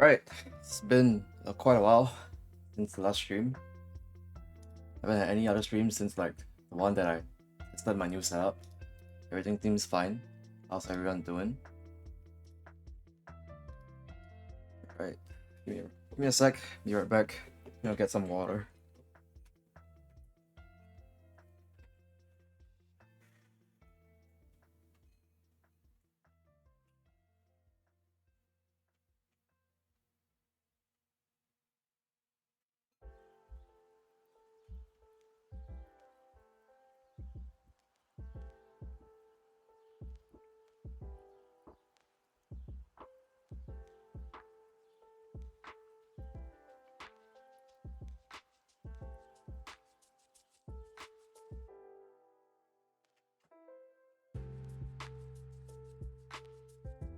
Right, it's been quite a while since the last stream. I haven't had any other streams since like the one that I tested my new setup. Everything seems fine. How's everyone doing? Right, give me a sec. Be right back. Get some water.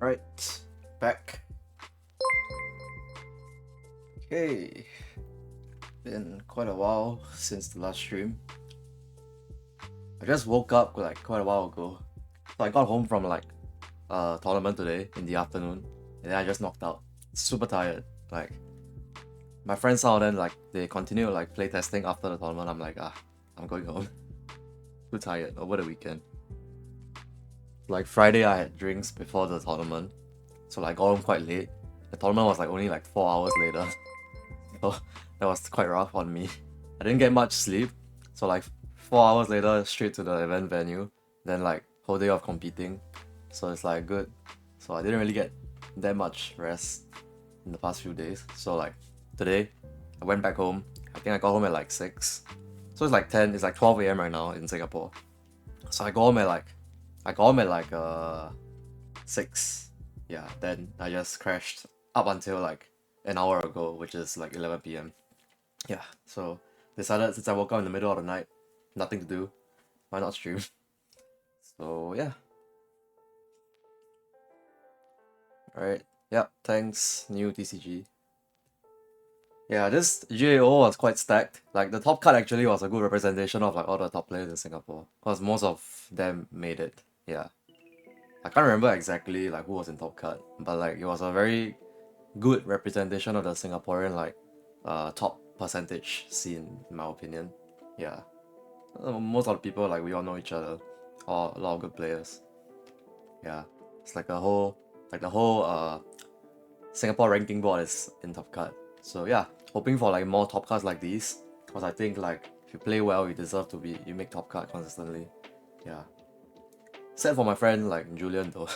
Right, back. Okay, been quite a while since the last stream. I just woke up like quite a while ago. So I got home from like a tournament today in the afternoon, and then I just knocked out. Super tired. Like my friends out then like they continue like play testing after the tournament. I'm like I'm going home. Too tired over the weekend. Like Friday I had drinks before the tournament, so like got home quite late. The tournament was like only like 4 hours later. So that was quite rough on me. I didn't get much sleep, so like 4 hours later straight to the event venue, then like whole day of competing. So it's like good. So I didn't really get that much rest in the past few days. So like today I went back home. I think I got home at like 6. So it's like 10, it's like 12 a.m. right now in Singapore. So I got home at like 6. Yeah, then I just crashed up until like an hour ago, which is like 11 p.m. Yeah, so decided since I woke up in the middle of the night, nothing to do, why not stream? So yeah. Alright, yeah, thanks, new TCG. Yeah, this GAO was quite stacked. Like the top card actually was a good representation of like all the top players in Singapore, because most of them made it. Yeah. I can't remember exactly like who was in top card, but like it was a very good representation of the Singaporean like top percentage scene in my opinion. Yeah. Most of the people like we all know each other. Or a lot of good players. Yeah. It's like the whole Singapore ranking board is in top card. So yeah, hoping for like more top cards like these. Because I think like if you play well you deserve to be you make top card consistently. Yeah. Except for my friend like Julian though.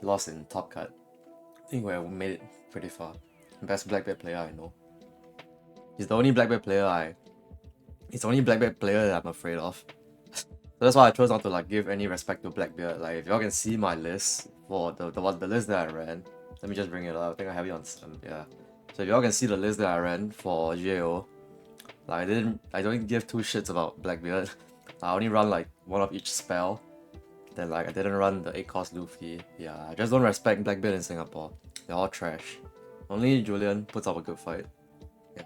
Lost in top card. I think we made it pretty far. Best black belt player I know. He's the only black belt player He's the only black belt player that I'm afraid of. So that's why I chose not to like give any respect to Blackbeard. Like if y'all can see my list for the list that I ran, let me just bring it up. I think I have it on yeah. So if y'all can see the list that I ran for GAO, like I don't give two shits about Blackbeard. I only run like one of each spell. Then like I didn't run the 8-cost Luffy. Yeah, I just don't respect Blackbeard in Singapore. They're all trash. Only Julian puts up a good fight. Yeah.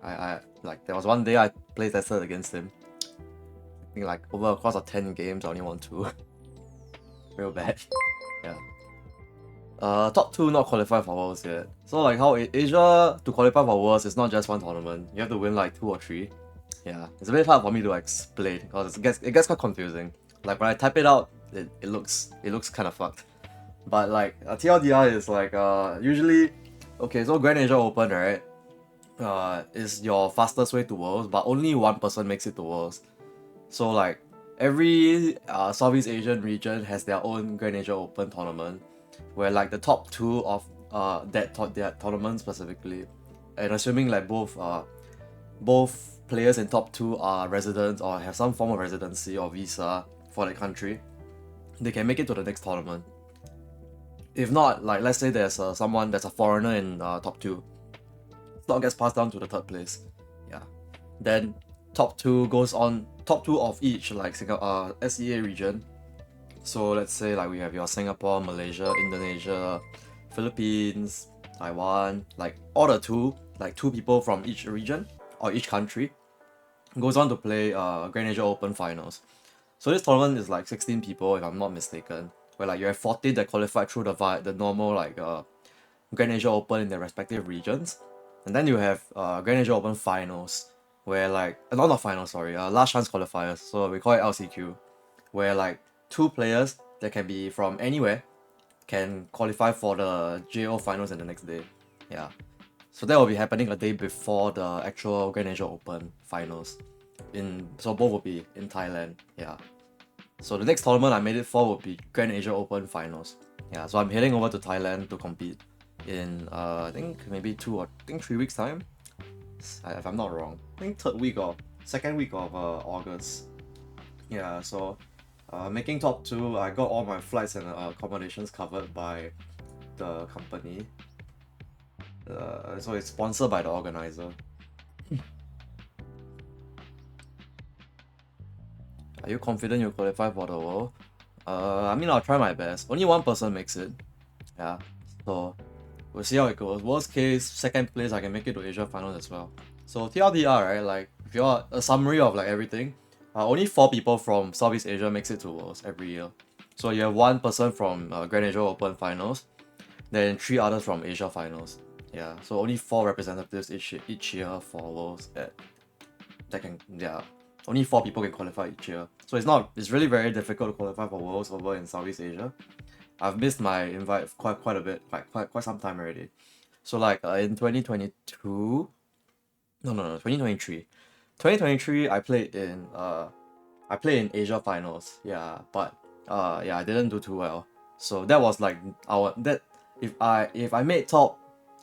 I like there was one day I played tested against him. I think like over a course of 10 games I only won 2. Real bad. Yeah. Top 2 not qualified for Worlds yet. So like how Asia to qualify for Worlds is not just one tournament. You have to win like 2 or 3. Yeah, it's a bit hard for me to explain because it gets quite confusing. Like when I type it out, it looks kind of fucked. But like TLDR is like usually okay. So Grand Asia Open, right? Is your fastest way to Worlds, but only one person makes it to Worlds. So like every Southeast Asian region has their own Grand Asia Open tournament, where like the top 2 of that tournament specifically, and assuming like both players in top 2 are residents or have some form of residency or visa for the country, they can make it to the next tournament. If not, like let's say there's someone that's a foreigner in top 2, slot gets passed down to the 3rd place. Yeah, then top 2 goes on, top 2 of each like SEA region. So let's say like we have your Singapore, Malaysia, Indonesia, Philippines, Taiwan, like all the 2 people from each region or each country goes on to play Grand Asia Open finals. So this tournament is like 16 people if I'm not mistaken, where like you have 14 that qualified through the normal like Grand Asia Open in their respective regions, and then you have Grand Asia Open finals, where like not finals, sorry, last chance qualifiers. So we call it LCQ, where like two players that can be from anywhere can qualify for the GAO finals in the next day. Yeah. So that will be happening a day before the actual Grand Asia Open finals. So both will be in Thailand. Yeah. So the next tournament I made it for would be Grand Asia Open finals. Yeah. So I'm heading over to Thailand to compete in I think maybe 3 weeks time. If I'm not wrong. I think second week of August. Yeah. So making top 2, I got all my flights and accommodations covered by the company. So it's sponsored by the organizer. Are you confident you'll qualify for the World? I mean, I'll try my best. Only one person makes it. Yeah. So we'll see how it goes. Worst case, second place, I can make it to Asia finals as well. So TLDR, right? Like, if you want a summary of like everything, only 4 people from Southeast Asia makes it to Worlds every year. So you have 1 person from Grand Asia Open finals, then 3 others from Asia finals. Yeah. So only 4 representatives each year for Worlds only 4 people can qualify each year. So it's really very difficult to qualify for Worlds over in Southeast Asia. I've missed my invite quite a bit, quite some time already. So like in 2022, no 2023. 2023 I played in Asia finals. Yeah, but I didn't do too well. So that was like if I made top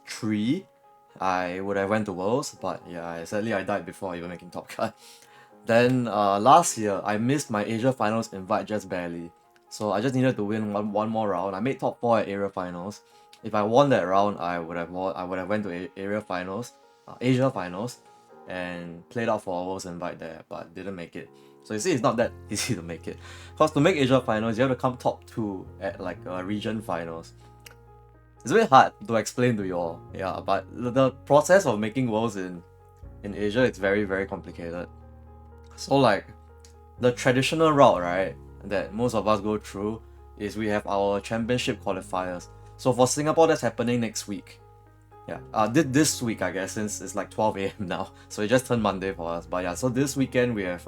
3, I would have went to Worlds, but yeah, sadly I died before even making top cut. Then last year I missed my Asia finals invite just barely. So I just needed to win one more round. I made top 4 at area finals. If I won that round, I would have went to area finals, Asia finals, and played out for a Worlds invite there, but didn't make it. So you see, it's not that easy to make it. Cause to make Asia finals, you have to come top 2 at like region finals. It's a bit hard to explain to you all, yeah. But the process of making Worlds in Asia is very very complicated. So like the traditional route, right, that most of us go through is we have our championship qualifiers. So for Singapore, that's happening next week. Yeah, this week I guess, since it's like 12 a.m. now. So it just turned Monday for us. But yeah, so this weekend we have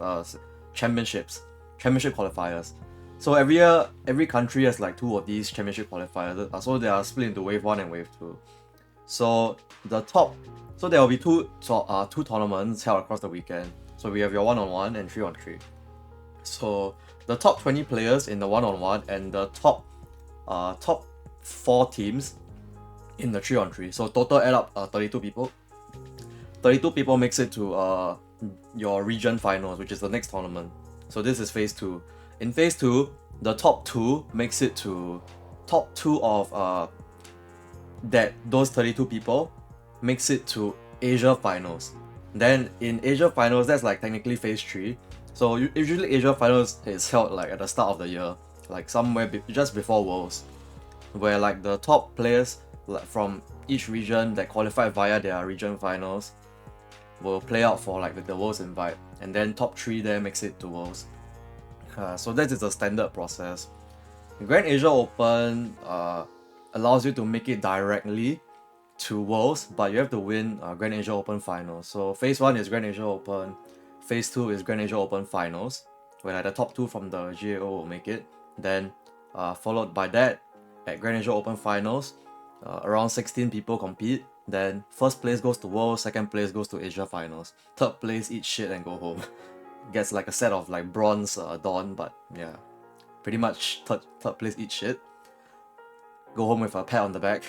championship qualifiers. So every year, every country has like 2 of these championship qualifiers. So they are split into wave 1 and wave 2. So there will be two tournaments held across the weekend. So we have your 1-on-1 and 3-on-3. So the top 20 players in the 1-on-1 and the top 4 teams in the 3-on-3. So total add up 32 people. 32 people makes it to your region finals, which is the next tournament. So this is phase 2. In phase 2, the top 2 makes it to top 2 of those 32 people makes it to Asia finals. Then in Asia finals, that's like technically phase 3. So usually Asia finals is held like at the start of the year, like somewhere just before Worlds, where like the top players like from each region that qualified via their region finals will play out for like the Worlds invite, and then top 3 there makes it to Worlds. So that is a standard process. Grand Asia Open allows you to make it directly to Worlds, but you have to win Grand Asia Open finals. So phase 1 is Grand Asia Open, phase 2 is Grand Asia Open finals, where like the top 2 from the GAO will make it. Then followed by that, at Grand Asia Open finals, around 16 people compete. Then first place goes to Worlds, second place goes to Asia finals, third place eats shit and go home. Gets like a set of like bronze Dawn, but yeah, pretty much third place eats shit. Go home with a pat on the back.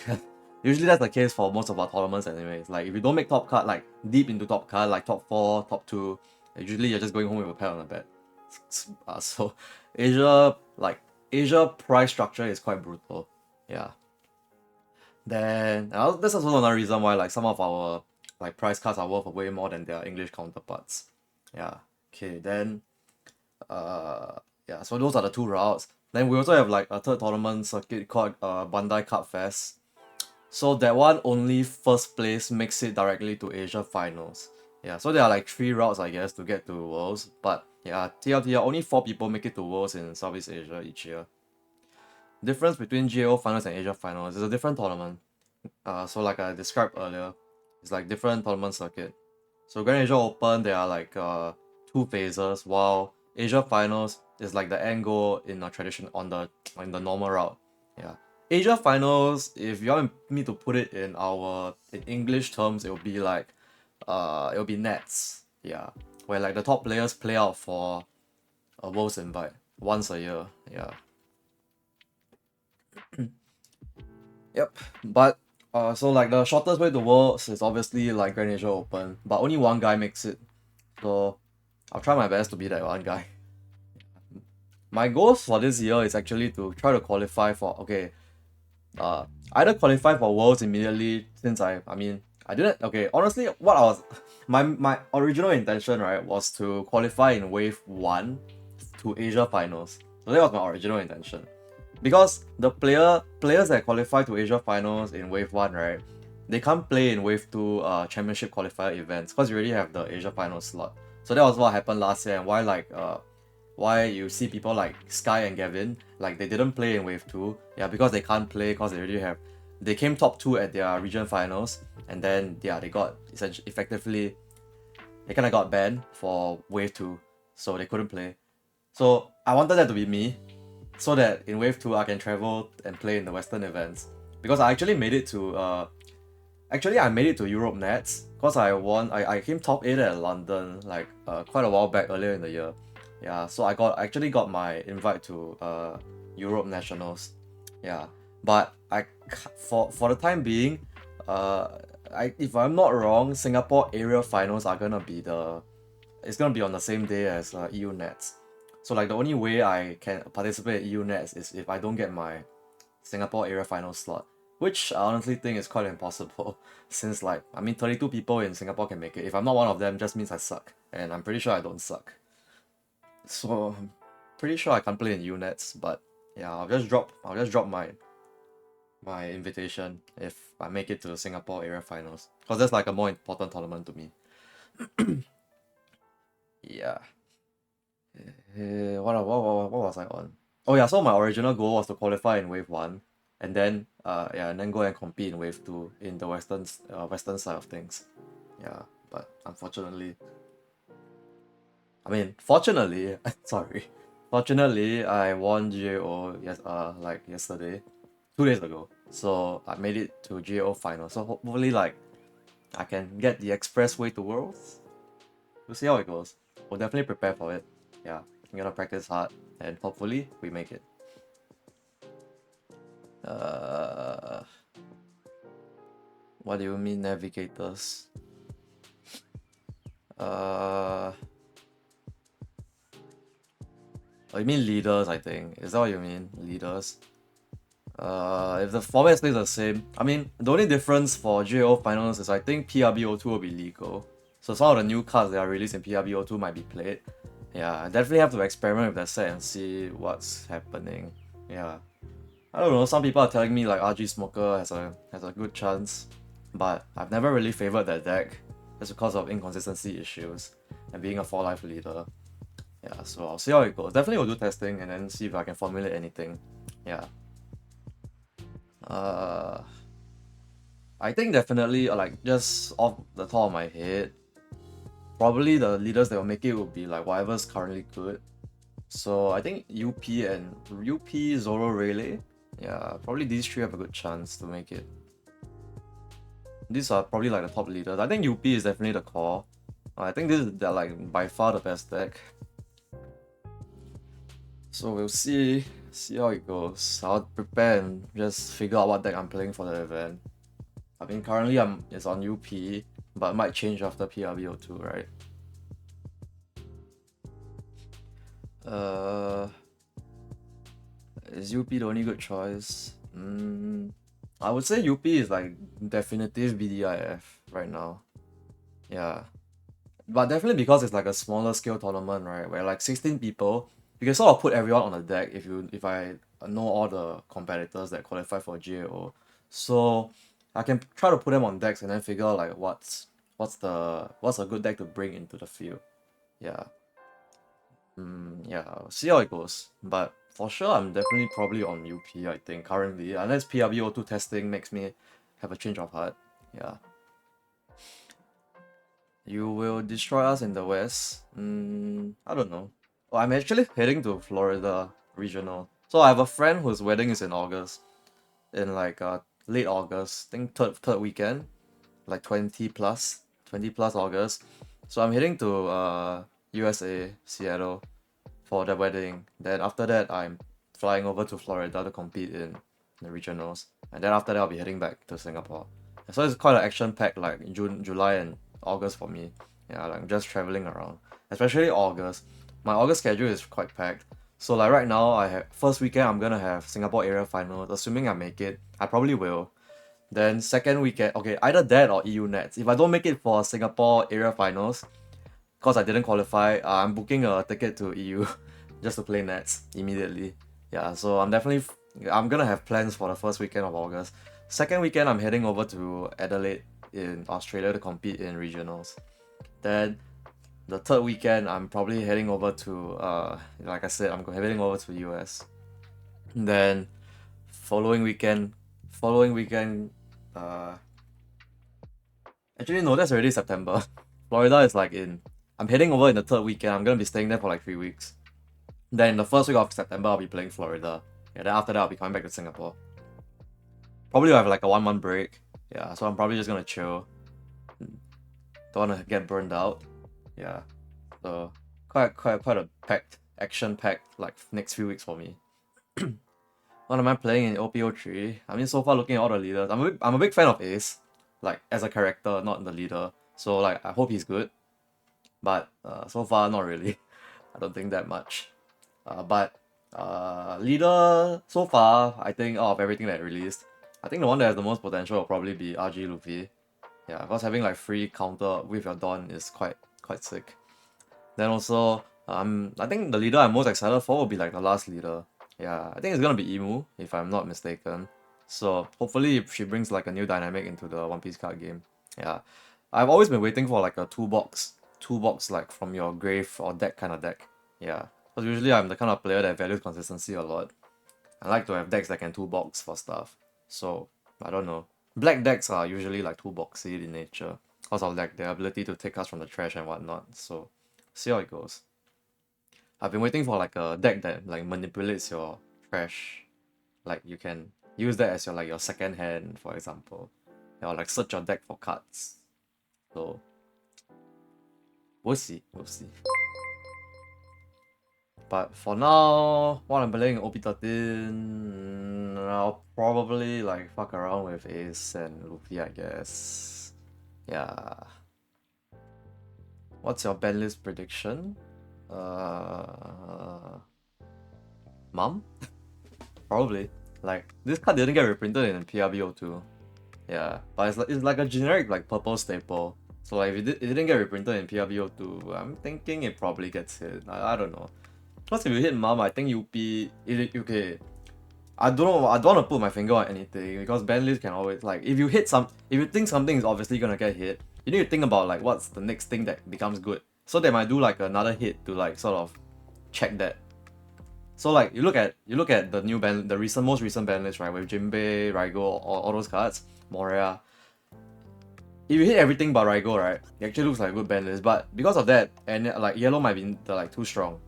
Usually that's the case for most of our tournaments anyways. Like if you don't make top cut, like deep into top cut, like top 4, top 2, usually you're just going home with a pat on the back. So Asia price structure is quite brutal. Yeah. Then that's also another reason why like some of our like price cards are worth way more than their English counterparts. Yeah. Okay, then so those are the 2 routes. Then we also have like a third tournament circuit called Bandai Cup Fest. So that one only first place makes it directly to Asia finals. Yeah, so there are like 3 routes I guess to get to Worlds, but yeah, TLDR, only 4 people make it to Worlds in Southeast Asia each year. Difference between GAO finals and Asia finals is a different tournament. So like I described earlier, it's like different tournament circuit. So Grand Asia Open, there are like two phases, while Asia Finals is like the end goal in a tradition in the normal route. Yeah. Asia Finals, if you want me to put it in English terms, it'll be nets. Yeah. Where like the top players play out for a World's invite once a year. Yeah. Yep. But so like the shortest way to Worlds is obviously like Grand Asia Open, but only one guy makes it. So I'll try my best to be that one guy. My goals for this year is actually to try to qualify for either qualify for Worlds immediately since I mean I didn't okay honestly what I was my original intention right was to qualify in wave 1 to Asia Finals. So that was my original intention. Because the players that qualify to Asia Finals in wave 1 right, they can't play in wave 2 championship qualifier events because you already have the Asia Finals slot. So that was what happened last year and why you see people like Sky and Gavin, like they didn't play in Wave 2. Yeah, because they can't play because they came top 2 at their region finals and then yeah, they got essentially effectively they kinda got banned for Wave 2. So they couldn't play. So I wanted that to be me so that in Wave 2 I can travel and play in the Western events. Because I actually made it to I made it to Europe Nets because I came top 8 at London like quite a while back earlier in the year. Yeah, so I actually got my invite to Europe Nationals. Yeah, but for the time being, if I'm not wrong, Singapore area finals are gonna be it's gonna be on the same day as EU Nets. So like the only way I can participate in EU Nets is if I don't get my Singapore area final slot, which I honestly think is quite impossible since like I mean 32 people in Singapore can make it. If I'm not one of them, just means I suck, and I'm pretty sure I don't suck. So I'm pretty sure I can't play in UNETs, but yeah, I'll just drop my invitation if I make it to the Singapore area finals, because that's like a more important tournament to me. Yeah. What was I on? Oh yeah, so my original goal was to qualify in wave 1 and then go and compete in wave 2 in the western side of things. Yeah, but unfortunately, I mean, fortunately, sorry. Fortunately, I won GAO like yesterday, 2 days ago. So I made it to GAO final. So hopefully like I can get the expressway to Worlds. We'll see how it goes. We'll definitely prepare for it. Yeah, I'm gonna practice hard and hopefully we make it. Uh, what do you mean navigators? Oh, you mean leaders, I think. Is that what you mean? Leaders? If the format stays the same, I mean, the only difference for GAO finals is I think PRBO2 will be legal. So some of the new cards that are released in PRBO2 might be played. Yeah, I definitely have to experiment with that set and see what's happening. Yeah. I don't know, some people are telling me like RG Smoker has a good chance, but I've never really favored that deck just because of inconsistency issues and being a 4-life leader. Yeah, so I'll see how it goes. Definitely will do testing and then see if I can formulate anything. Yeah. Uh, I think definitely like just off the top of my head, probably the leaders that will make it will be like whatever's currently good. So I think UP Zoro Rayleigh. Yeah, probably these three have a good chance to make it. These are probably like the top leaders. I think UP is definitely the core. I think they're like by far the best deck. So we'll see how it goes. I'll prepare and just figure out what deck I'm playing for the event. I mean currently it's on UP, but it might change after PRBO2, right? Is UP the only good choice? I would say UP is like definitive BDIF right now. Yeah. But definitely because it's like a smaller scale tournament, right? Where like 16 people, you can sort of put everyone on the deck if I know all the competitors that qualify for GAO. So I can try to put them on decks and then figure out like what's a good deck to bring into the field. Yeah. Yeah, see how it goes. But for sure I'm definitely probably on UP, I think, currently. Unless PRBO2 testing makes me have a change of heart. Yeah. You will destroy us in the West. I don't know. Oh, I'm actually heading to Florida regional. So I have a friend whose wedding is in August, in like late August. I think third weekend, like 20 plus August. So I'm heading to USA, Seattle, for the wedding. Then after that, I'm flying over to Florida to compete in the regionals, and then after that, I'll be heading back to Singapore. So it's quite an action-packed like June, July, and August for me. Yeah, like just traveling around, especially August. My August schedule is quite packed. So like right now, I have first weekend I'm gonna have Singapore area finals. Assuming I make it, I probably will. Then second weekend, okay, either that or EU Nets. If I don't make it for Singapore area finals, cause I didn't qualify, I'm booking a ticket to EU just to play Nets immediately. Yeah, so I'm gonna have plans for the first weekend of August. Second weekend, I'm heading over to Adelaide in Australia to compete in regionals. Then the third weekend, I'm probably heading over to like I said, I'm heading over to US. Then following weekend, uh, actually no, that's already September. Florida is like in. I'm heading over in the third weekend. I'm gonna be staying there for like 3 weeks. Then the first week of September, I'll be playing Florida. Yeah, then after that, I'll be coming back to Singapore. Probably have like a 1 month break. Yeah, so I'm probably just gonna chill. Don't wanna get burned out. Yeah, so quite a action-packed like next few weeks for me. What am I playing in OPO3? I mean, so far looking at all the leaders, I'm a big fan of Ace, like as a character, not the leader. So like I hope he's good, but so far not really. I don't think that much. But leader so far, I think out of everything that released, I think the one that has the most potential will probably be RG Luffy. Yeah, because having like free counter with your Dawn is quite sick. Then also, I think the leader I'm most excited for will be like the last leader. Yeah, I think it's gonna be Emu if I'm not mistaken. So hopefully she brings like a new dynamic into the One Piece card game. Yeah, I've always been waiting for like a toolbox like from your grave or deck kind of deck. Yeah, because usually I'm the kind of player that values consistency a lot. I like to have decks that can toolbox for stuff. So I don't know. Black decks are usually like toolboxy in nature because of like their ability to take cards from the trash and whatnot. So see how it goes. I've been waiting for like a deck that like manipulates your trash. Like you can use that as your second hand, for example. Or like search your deck for cards. So we'll see. But for now, while I'm playing OP13, I'll probably like fuck around with Ace and Luffy, I guess. Yeah. What's your ban list prediction? Mom? Probably. Like, this card didn't get reprinted in PRBO2. Yeah, but it's like a generic like purple staple. So like if it didn't get reprinted in PRBO2, I'm thinking it probably gets hit. I don't know. Plus if you hit Mom, I think UP okay. I don't know. I don't want to put my finger on anything because ban list can always like if you think something is obviously gonna get hit, you need to think about like what's the next thing that becomes good. So they might do like another hit to like sort of check that. So like you look at the most recent ban list, right, with Jinbei, Raigo, all those cards, Moria. If you hit everything but Raigo, right, it actually looks like a good ban list. But because of that, and like yellow might be like too strong.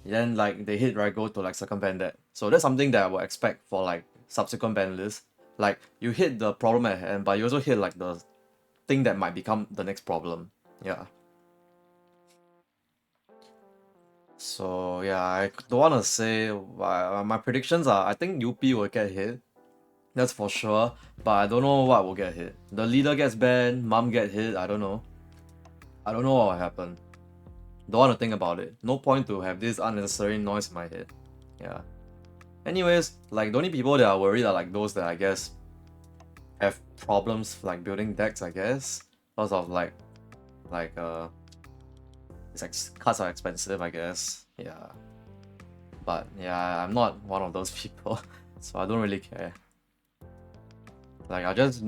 Then like they hit Raigo to like circumvent that. So that's something that I would expect for like subsequent ban lists. Like you hit the problem at hand, but you also hit like the thing that might become the next problem. Yeah. So yeah, I don't want to say my predictions are I think UP will get hit. That's for sure. But I don't know what will get hit. The leader gets banned, Mom get hit, I don't know. I don't know what will happen. Don't want to think about it. No point to have this unnecessary noise in my head. Yeah. Anyways, like the only people that are worried are like those that I guess have problems like building decks, I guess. Because of like it's like cards are expensive, I guess. Yeah. But yeah, I'm not one of those people. So I don't really care. Like I'll just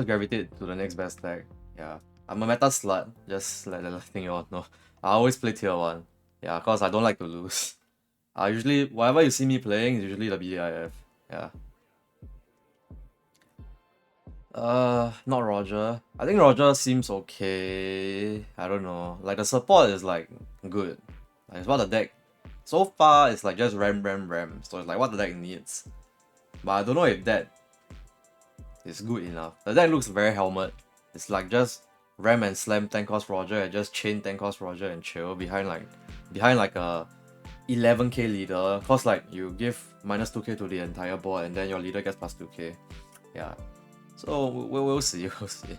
gravitate to the next best deck. Yeah. I'm a meta slut, just letting you all know. I always play tier 1. Yeah, cause I don't like to lose. I usually whatever you see me playing is usually the BIF. Yeah. Not Roger. I think Roger seems okay. I don't know. Like the support is like good. Like it's what the deck so far it's like just ram. So it's like what the deck needs. But I don't know if that is good enough. The deck looks very helmet. It's like just ram and slam 10 cost Roger and just chain 10 cost Roger and chill behind like a 11k leader. Cause like you give minus 2k to the entire board and then your leader gets plus 2k. Yeah. So we'll see, we'll see.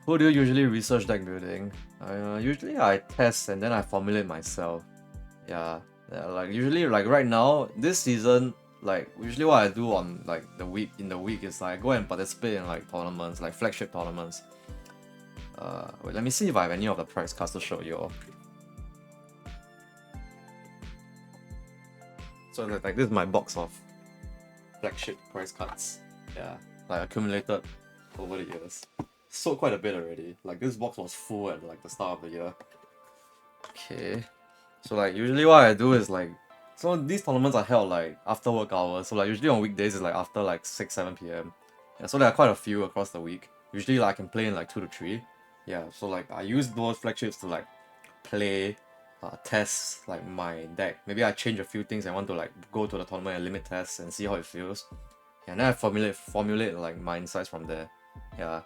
Who do you usually research deck building? Usually I test and then I formulate myself. Yeah, like usually like right now, this season, like usually what I do on like in the week is like go and participate in like tournaments, like flagship tournaments. Wait, let me see if I have any of the prize cards to show you all. So like this is my box of flagship prize cards. Yeah, like accumulated over the years. Sold quite a bit already. Like this box was full at like the start of the year. Okay. So like usually what I do is like, so these tournaments are held like after work hours. So like usually on weekdays it's like after like 6-7 p.m. Yeah, so there are quite a few across the week. Usually like I can play in like 2 to 3. Yeah, so like I use those flagships to like play, test like my deck. Maybe I change a few things. I want to like go to the tournament and limit tests and see how it feels. Yeah, and then I formulate like my insights from there. Yeah.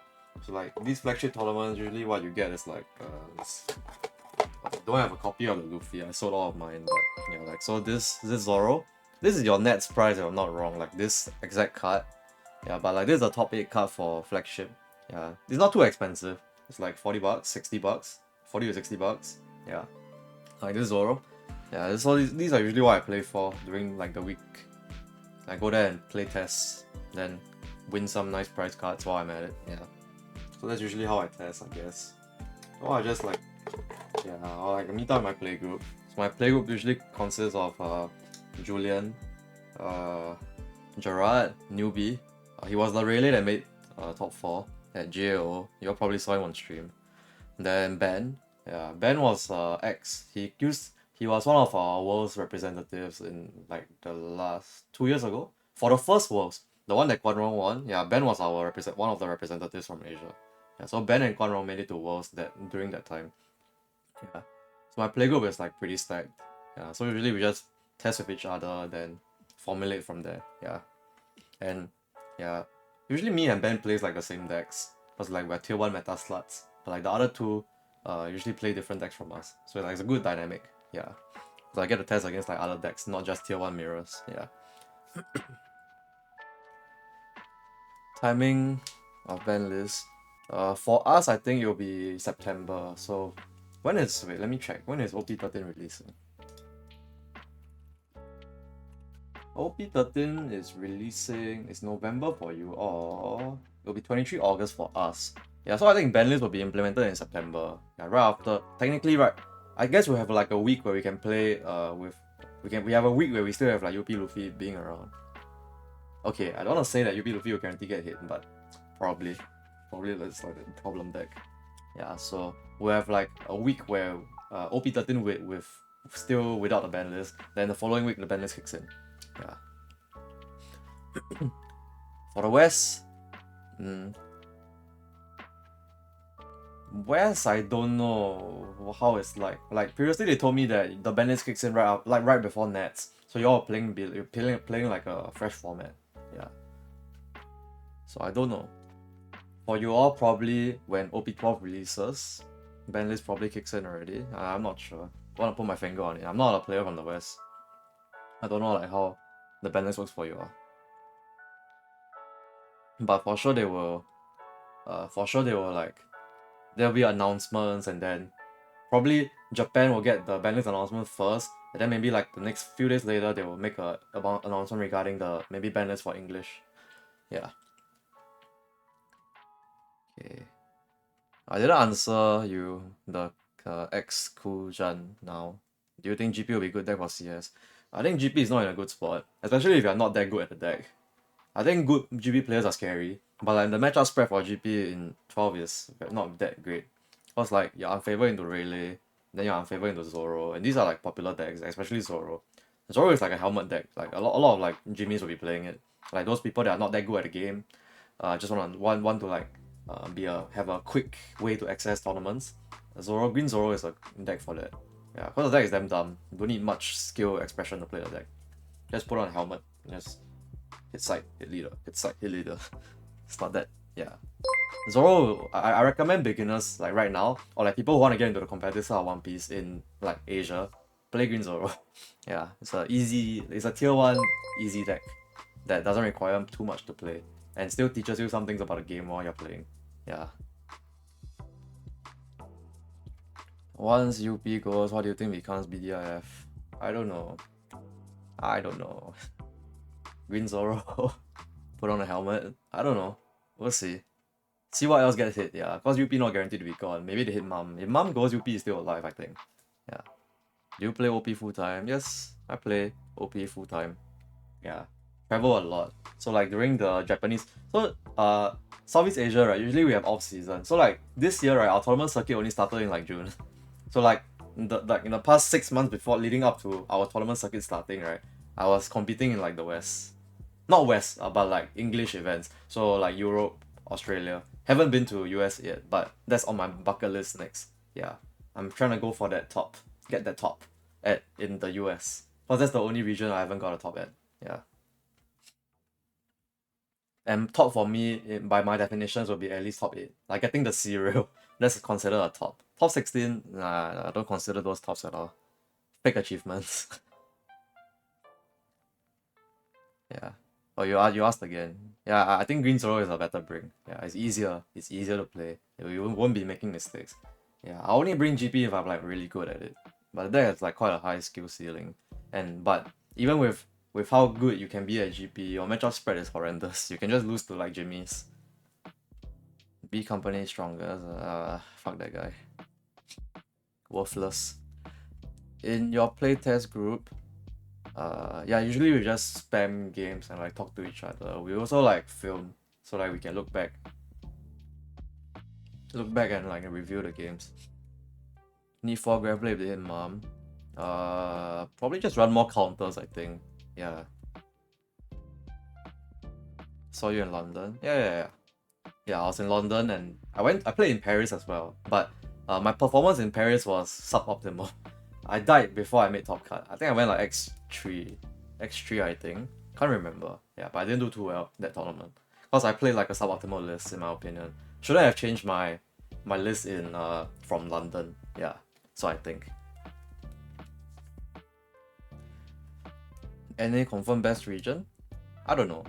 So like these flagship tournaments, usually what you get is like I don't have a copy of the Luffy. I sold all of mine, but yeah, like so this Zoro. This is your Nets price if I'm not wrong, like this exact card. Yeah, but like this is a top 8 card for flagship. Yeah. It's not too expensive. It's like 40 bucks, 60 bucks, 40 to 60 bucks. Yeah. Like this Zoro. Yeah, so these are usually what I play for during like the week. I go there and play tests, then win some nice prize cards while I'm at it. Yeah. So that's usually how I test, I guess. Or I just like, yeah, or like meet up my playgroup. So my playgroup usually consists of Julian, Gerard, newbie. He was the relay that made top 4 at GAO. You all probably saw him on stream. Then Ben. Yeah, Ben was ex. He was one of our Worlds representatives in like the last 2 years ago. For the first Worlds, the one that Quadron won, yeah, Ben was our one of the representatives from Asia. Yeah, so Ben and Quadron made it to Worlds during that time. Yeah. So my playgroup is like pretty stacked. Yeah. So usually we just test with each other, then formulate from there. Yeah. And yeah, usually me and Ben plays like the same decks. Cause like we're tier 1 meta sluts. But like the other two usually play different decks from us. So like it's a good dynamic. Yeah. So I get to test against like other decks, not just tier 1 mirrors. Yeah. Timing of ban list. For us I think it'll be September. So wait, let me check. When is OP13 releasing? OP13 is releasing, it's November for you, or it'll be 23 August for us. Yeah, so I think ban list will be implemented in September. Yeah, right after, technically right, I guess we'll have like a week where we can play we have a week where we still have like UP Luffy being around. Okay, I don't want to say that UP Luffy will guarantee get hit, but probably that's like the problem deck. Yeah, so we'll have like a week where OP13 with still without the ban list, then the following week the ban list kicks in. Yeah. For the West, West I don't know how it's like. Like previously they told me that the ban list kicks in right before Nets, so you're playing like a fresh format. Yeah. So I don't know. For you all, probably when OP12 releases, ban list probably kicks in already. I'm not sure. I want to put my finger on it. I'm not a player from the West. I don't know like how the ban list works for you all. But for sure they will like, there'll be announcements, and then probably Japan will get the ban list announcement first, and then maybe like the next few days later they will make a announcement regarding the maybe ban list for English. Yeah. Okay. I didn't answer you the X Kujan now. Do you think GP will be good deck for CS? I think GP is not in a good spot, especially if you're not that good at the deck. I think good GP players are scary, but like the matchup spread for GP in 12 is not that great. Cause like you're unfavored into Rayleigh, then you're unfavored into Zoro, and these are like popular decks, especially Zoro. Zoro is like a helmet deck, like a lot of like Jimmys will be playing it. Like those people that are not that good at the game, just want to like have a quick way to access tournaments. Green Zoro is a deck for that. Yeah, because the deck is damn dumb. Don't need much skill expression to play the deck. Just put on a helmet, just hit side, hit leader, hit side, hit leader. It's not that, yeah. Zoro, I recommend beginners like right now, or like people who want to get into the competitive style of One Piece in like Asia, play Green Zoro. Yeah, it's a tier 1 easy deck that doesn't require too much to play and still teaches you some things about the game while you're playing. Yeah. Once UP goes, what do you think becomes BDIF? I don't know. Green Zoro. Put on a helmet. I don't know. We'll see. See what else gets hit, yeah. Because UP not guaranteed to be gone. Maybe they hit Mum. If Mum goes, UP is still alive, I think. Yeah. Do you play OP full time? Yes, I play OP full time. Yeah. Travel a lot. So like during the Japanese, so Southeast Asia, right, usually we have off season. So like this year, right, our tournament circuit only started in like June. So like in the past 6 months before leading up to our tournament circuit starting, right, I was competing in like the West. Not West, but like English events. So like Europe, Australia. Haven't been to US yet, but that's on my bucket list next. Yeah. I'm trying to go for that top. Get that top in the US. Because that's the only region I haven't got a top at. Yeah. And top for me, by my definitions, will be at least top 8. Like getting the cereal, that's considered a top. Top 16, nah, I don't consider those tops at all. Fake achievements. Yeah. Oh, you asked again. Yeah, I think Green Zoro is a better bring. Yeah, it's easier. It's easier to play. You won't be making mistakes. Yeah, I only bring GP if I'm like really good at it. But that has like quite a high skill ceiling. But even with how good you can be at GP, your matchup spread is horrendous. You can just lose to like Jimmy's. B company stronger. Fuck that guy. Worthless. In your playtest group, yeah, usually we just spam games and like talk to each other. We also like film, so like we can look back and like review the games. Need 4 grab play if they hit Mom. Probably just run more counters, I think. Yeah. Saw you in London. Yeah. Yeah, I was in London and I played in Paris as well. But my performance in Paris was suboptimal. I died before I made top cut. I think I went like X3 I think. Can't remember. Yeah, but I didn't do too well that tournament. Because I played like a suboptimal list in my opinion. Shouldn't have changed my list in from London. Yeah. So I think. NA confirmed best region? I don't know.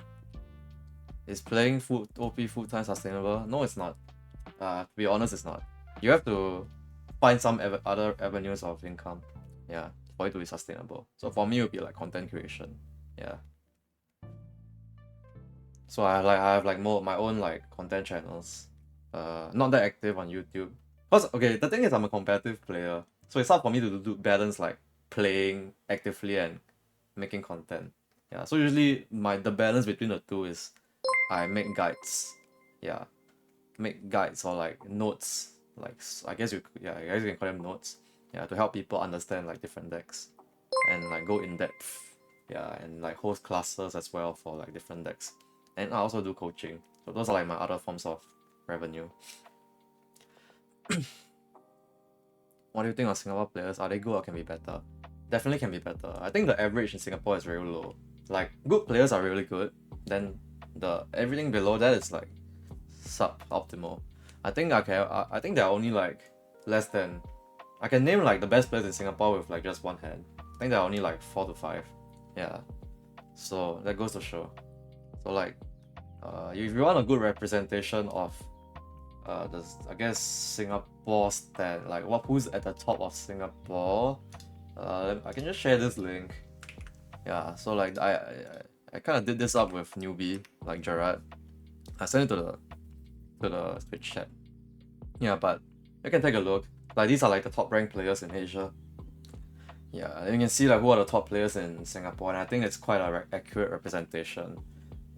Is playing OP full time sustainable? No, it's not. To be honest, it's not. You have to find some other avenues of income. Yeah, for it to be sustainable. So for me, it would be like content creation. Yeah. So I have like more my own like content channels. Not that active on YouTube. Cause okay, the thing is I'm a competitive player, so it's hard for me to do balance like playing actively and making content. Yeah. So usually the balance between the two is I make guides. Yeah. Make guides or like notes. Like I guess you can call them notes. Yeah, to help people understand like different decks and like go in depth. Yeah, and like host classes as well for like different decks. And I also do coaching. So those are like my other forms of revenue. What do you think of Singapore players? Are they good or can be better? Definitely can be better. I think the average in Singapore is very low. Like good players are really good. Then everything below that is like suboptimal. I think I think there are only like less than. I can name like the best players in Singapore with like just one hand. I think there are only like 4 to 5. Yeah. So that goes to show. So like, if you want a good representation of, I guess Singapore stat, like who's at the top of Singapore. I can just share this link. Yeah. So like I kind of did this up with newbie like Gerard. I sent it to the Twitch chat. Yeah, but you can take a look. Like these are like the top ranked players in Asia. Yeah, and you can see like who are the top players in Singapore, and I think it's quite a accurate representation.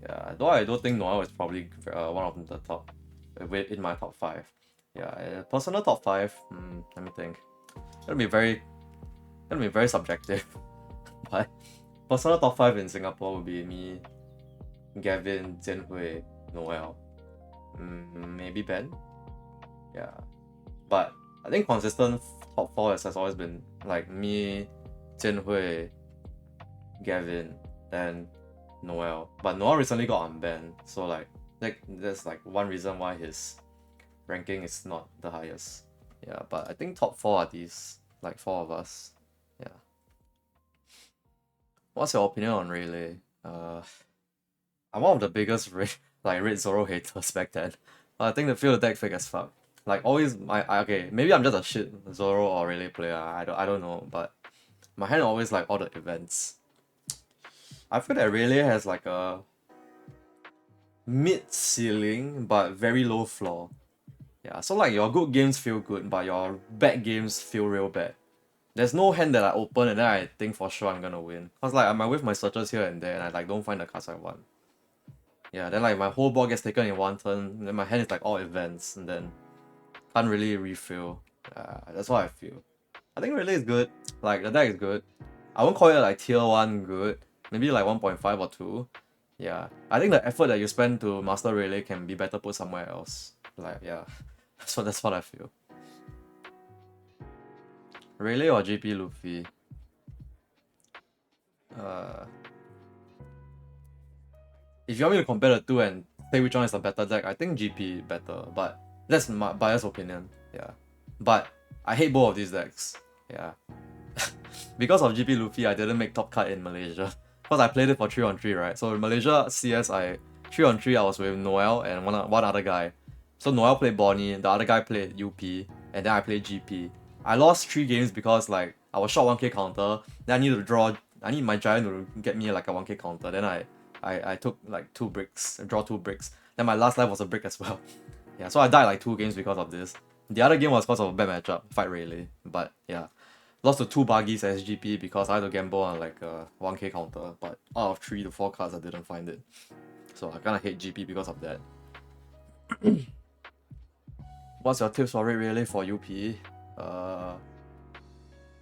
Yeah, though I don't think Noel is probably one of the top, in my top 5. Yeah, personal top 5. Let me think. It'll be very subjective. But personal top 5 in Singapore would be me, Gavin, Jianhui, Noel. Maybe Ben. Yeah. But I think consistent top 4 has always been like me, Jianhui, Gavin, then Noel. But Noel recently got unbanned, so like that's like one reason why his ranking is not the highest. Yeah, but I think top 4 are these, like 4 of us. Yeah. What's your opinion on Rayleigh? I'm one of the biggest Red Zoro haters back then. I think the field deck fake as fuck. Like always okay, maybe I'm just a shit Zoro or Rayleigh player, I don't know, but my hand always like all the events. I feel that Rayleigh has like a mid ceiling but very low floor. Yeah, so like your good games feel good, but your bad games feel real bad. There's no hand that I open and then I think for sure I'm gonna win. Cause like I might whiff my searches here and there and I like don't find the cards I want. Yeah, then like my whole board gets taken in one turn, and then my hand is like all events, and then can't really refill. That's what I feel. I think Relay is good. Like the deck is good. I won't call it like tier 1 good. Maybe like 1.5 or 2. Yeah. I think the effort that you spend to master Relay can be better put somewhere else. Like yeah. So that's what I feel. Relay or GP Luffy? If you want me to compare the two and say which one is the better deck, I think GP better, but that's my biased opinion. Yeah. But I hate both of these decks. Yeah. Because of GP Luffy, I didn't make top cut in Malaysia. Because I played it for 3-on-3, right? So in Malaysia CS, 3-on-3 I was with Noel and one other guy. So Noel played Bonnie, the other guy played UP, and then I played GP. I lost 3 games because like I was short 1k counter, then I need my giant to get me like a 1k counter, then I took like 2 bricks, draw 2 bricks. Then my last life was a brick as well. Yeah, so I died like 2 games because of this. The other game was because of a bad matchup, fight Rayleigh. But yeah, lost to 2 buggies as GP because I had to gamble on like a 1k counter. But out of 3 to 4 cards, I didn't find it. So I kinda hate GP because of that. What's your tips for Rayleigh for UP?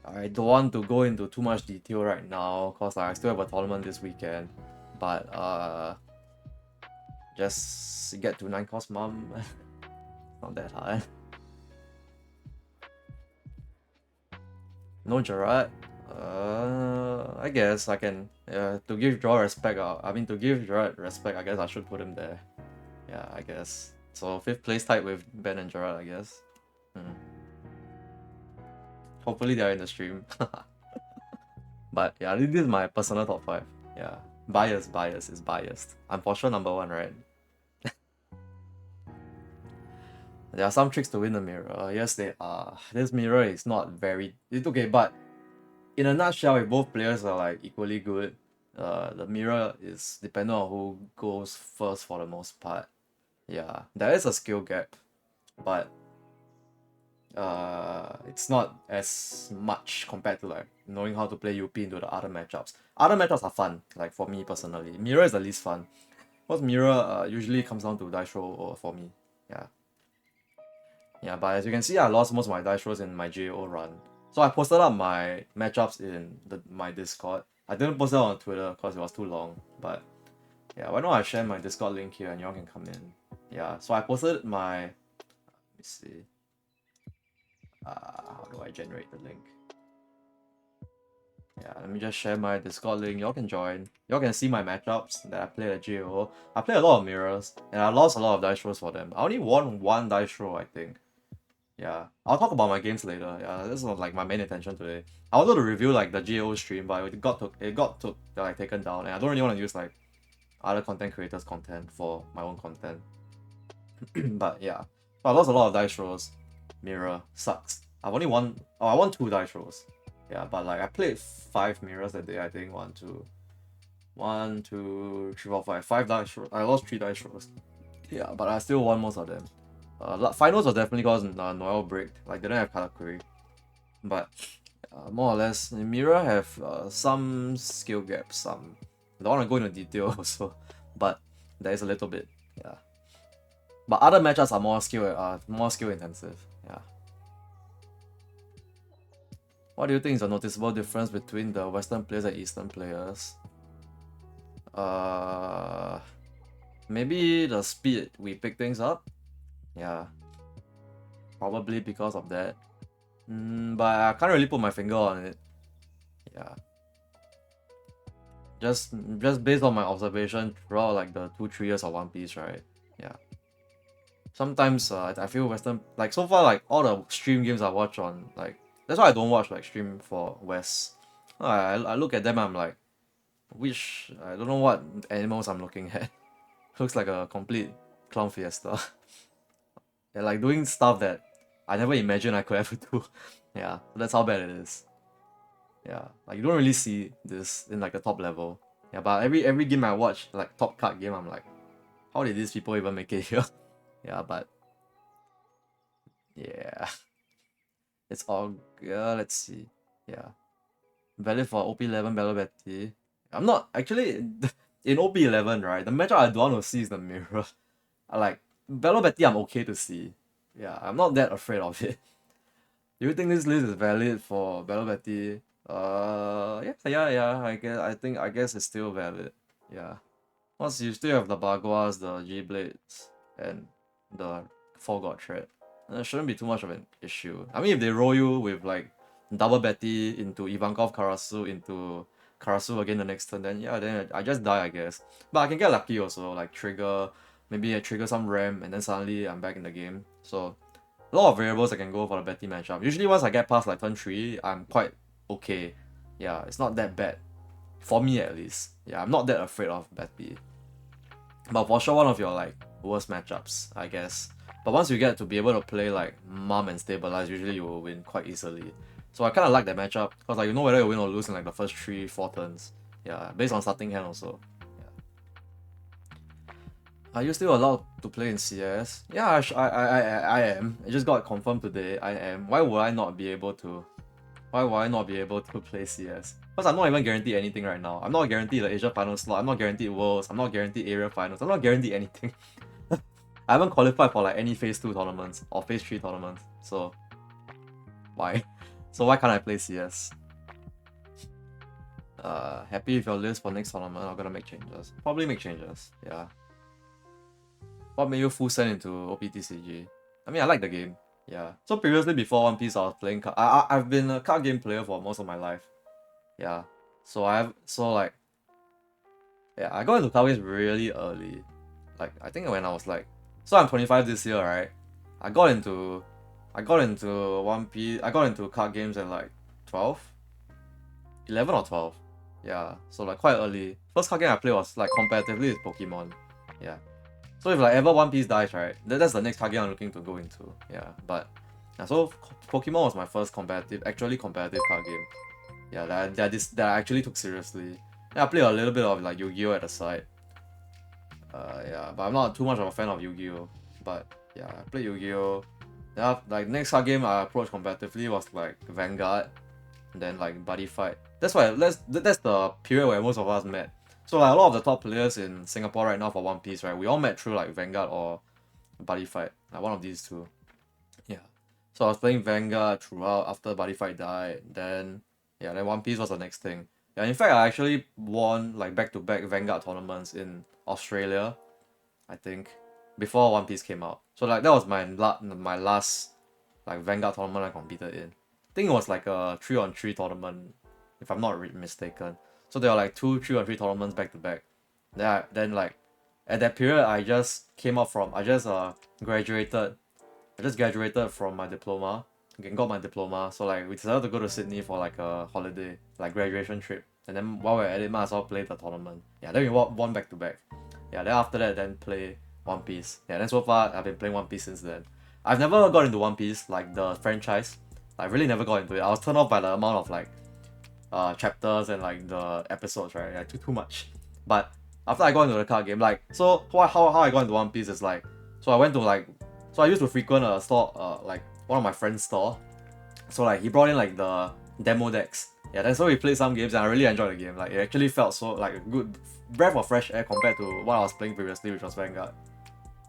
I don't want to go into too much detail right now because I still have a tournament this weekend. But just get to 9 cost mom. Not that hard. No Gerard. I guess I can. To give Gerard respect. To give Gerard respect, I guess I should put him there. Yeah, I guess. So 5th place tied with Ben and Gerard, I guess. Hopefully they are in the stream. But yeah, this is my personal top 5. Yeah, bias is biased. I'm for sure number 1, right? There are some tricks to win the mirror. Yes, they are. This mirror is not very. It's okay, but in a nutshell, if both players are like equally good, the mirror is dependent on who goes first for the most part. Yeah, there is a skill gap, but it's not as much compared to like knowing how to play UP into the other matchups. Other matchups are fun, like for me personally. Mirror is the least fun. Because mirror usually comes down to dice roll for me. Yeah. Yeah, but as you can see, I lost most of my dice rolls in my GAO run. So I posted up my matchups in my Discord. I didn't post it on Twitter because it was too long. But yeah, why don't I share my Discord link here and y'all can come in. Yeah, so I posted my... Let me see. How do I generate the link? Yeah, let me just share my Discord link. Y'all can join. Y'all can see my matchups that I play at GAO. I play a lot of mirrors, and I lost a lot of dice rolls for them. I only won 1 dice roll, I think. Yeah, I'll talk about my games later. Yeah, this is not like my main intention today. I wanted to review like the GAO stream, but it got like taken down, and I don't really want to use like other content creators' content for my own content. But yeah, so I lost a lot of dice rolls. Mirror sucks. I've only won. Oh, I won 2 dice rolls. Yeah, but like I played 5 mirrors that day. I think 1, 2, 3, 4, 5. 5 dice rolls. I lost 3 dice rolls. Yeah, but I still won most of them. Finals was definitely because Noel bricked. Like, they didn't have color query. But more or less, Mirror have some skill gaps. Some. I don't want to go into detail also, but there is a little bit. Yeah. But other matchups are more skill intensive. Yeah. What do you think is a noticeable difference between the Western players and Eastern players? Maybe the speed we pick things up. Yeah. Probably because of that. But I can't really put my finger on it. Yeah. Just based on my observation throughout like the 2-3 years of One Piece, right? Yeah. Sometimes I feel Western, like so far, like all the stream games I watch on, like that's why I don't watch like stream for West. I look at them, I'm like, I don't know what animals I'm looking at. Looks like a complete clown fiesta. They're like doing stuff that I never imagined I could ever do. Yeah, that's how bad it is. Yeah, like you don't really see this in like the top level. Yeah, but every game I watch, like top card game, I'm like, how did these people even make it here? Yeah, but yeah, it's all good. Let's see. Yeah, valid for OP11 Battle Betty. I'm not actually in OP11, right? The matchup I don't want to see is the mirror. I like Battle Betty. I'm okay to see. Yeah, I'm not that afraid of it. Do you think this list is valid for Battle Betty? Yeah. I guess it's still valid. Yeah. Plus, you still have the Baguas, the G-Blades, and the Four Thread. It shouldn't be too much of an issue. I mean, if they roll you with like double Betty into Ivankov Karasu into Karasu again the next turn, then yeah, then I just die, I guess. But I can get lucky also, like maybe I trigger some RAM, and then suddenly I'm back in the game. So a lot of variables I can go for the Betty matchup. Usually once I get past like turn 3, I'm quite okay. Yeah, it's not that bad. For me at least. Yeah, I'm not that afraid of Betty. But for sure one of your like worst matchups, I guess. But once you get to be able to play like Mum and Stabilize, usually you will win quite easily. So I kinda like that matchup, because like you know whether you win or lose in like the first 3-4 turns. Yeah, based on starting hand also. Are you still allowed to play in CS? Yeah, I am. It just got confirmed today. I am. Why would I not be able to? Why would I not be able to play CS? Because I'm not even guaranteed anything right now. I'm not guaranteed the Asia Final slot. I'm not guaranteed Worlds. I'm not guaranteed Area Finals. I'm not guaranteed anything. I haven't qualified for like any Phase 2 tournaments or Phase 3 tournaments. So, why? So why can't I play CS? Happy with your list for next tournament. I'm gonna make changes. Probably make changes. Yeah. What made you full send into OPTCG? I mean, I like the game. Yeah. So previously, before One Piece, I was playing card. I've been a card game player for most of my life. Yeah. Yeah, I got into card games really early. Like I think when I was like, so I'm 25 this year, right? I got into One Piece. I got into card games at like 12, 11 or 12. Yeah. So like quite early. First card game I played was like competitively is Pokemon. Yeah. So if like ever One Piece dies, right, that's the next target I'm looking to go into. Yeah, but yeah, so Pokemon was my first actually competitive card game. Yeah, that I actually took seriously. Yeah, I played a little bit of like Yu-Gi-Oh at the side. Yeah, but I'm not too much of a fan of Yu-Gi-Oh. But yeah, I played Yu-Gi-Oh. Then like next card game I approached competitively was like Vanguard, and then like Buddy Fight. That's the period where most of us met. So like a lot of the top players in Singapore right now for One Piece, right, we all met through like Vanguard or Buddy Fight, like one of these two. Yeah. So I was playing Vanguard throughout after Buddy Fight died. Then One Piece was the next thing. Yeah, in fact I actually won like back-to-back Vanguard tournaments in Australia, I think, before One Piece came out. So like that was my last like Vanguard tournament I competed in. I think it was like a 3-on-3 tournament, if I'm not mistaken. So there were like 2 3-on-3 tournaments back to back. Then like at that period I just graduated. I just graduated from my diploma. Got my diploma. So like we decided to go to Sydney for like a holiday, like graduation trip. And then while we're at it, might as well play the tournament. Yeah, then we won back to back. Yeah, then after that then play One Piece. Yeah, then so far I've been playing One Piece since then. I've never got into One Piece, like the franchise. I really never got into it. I was turned off by the amount of like chapters and like the episodes, right? Yeah, too much. But after I got into the card game, like so how I got into One Piece is like, so I used to frequent a store, like one of my friend's store. So like he brought in like the demo decks. Yeah, then so we played some games and I really enjoyed the game. Like it actually felt so like a good breath of fresh air compared to what I was playing previously, which was Vanguard.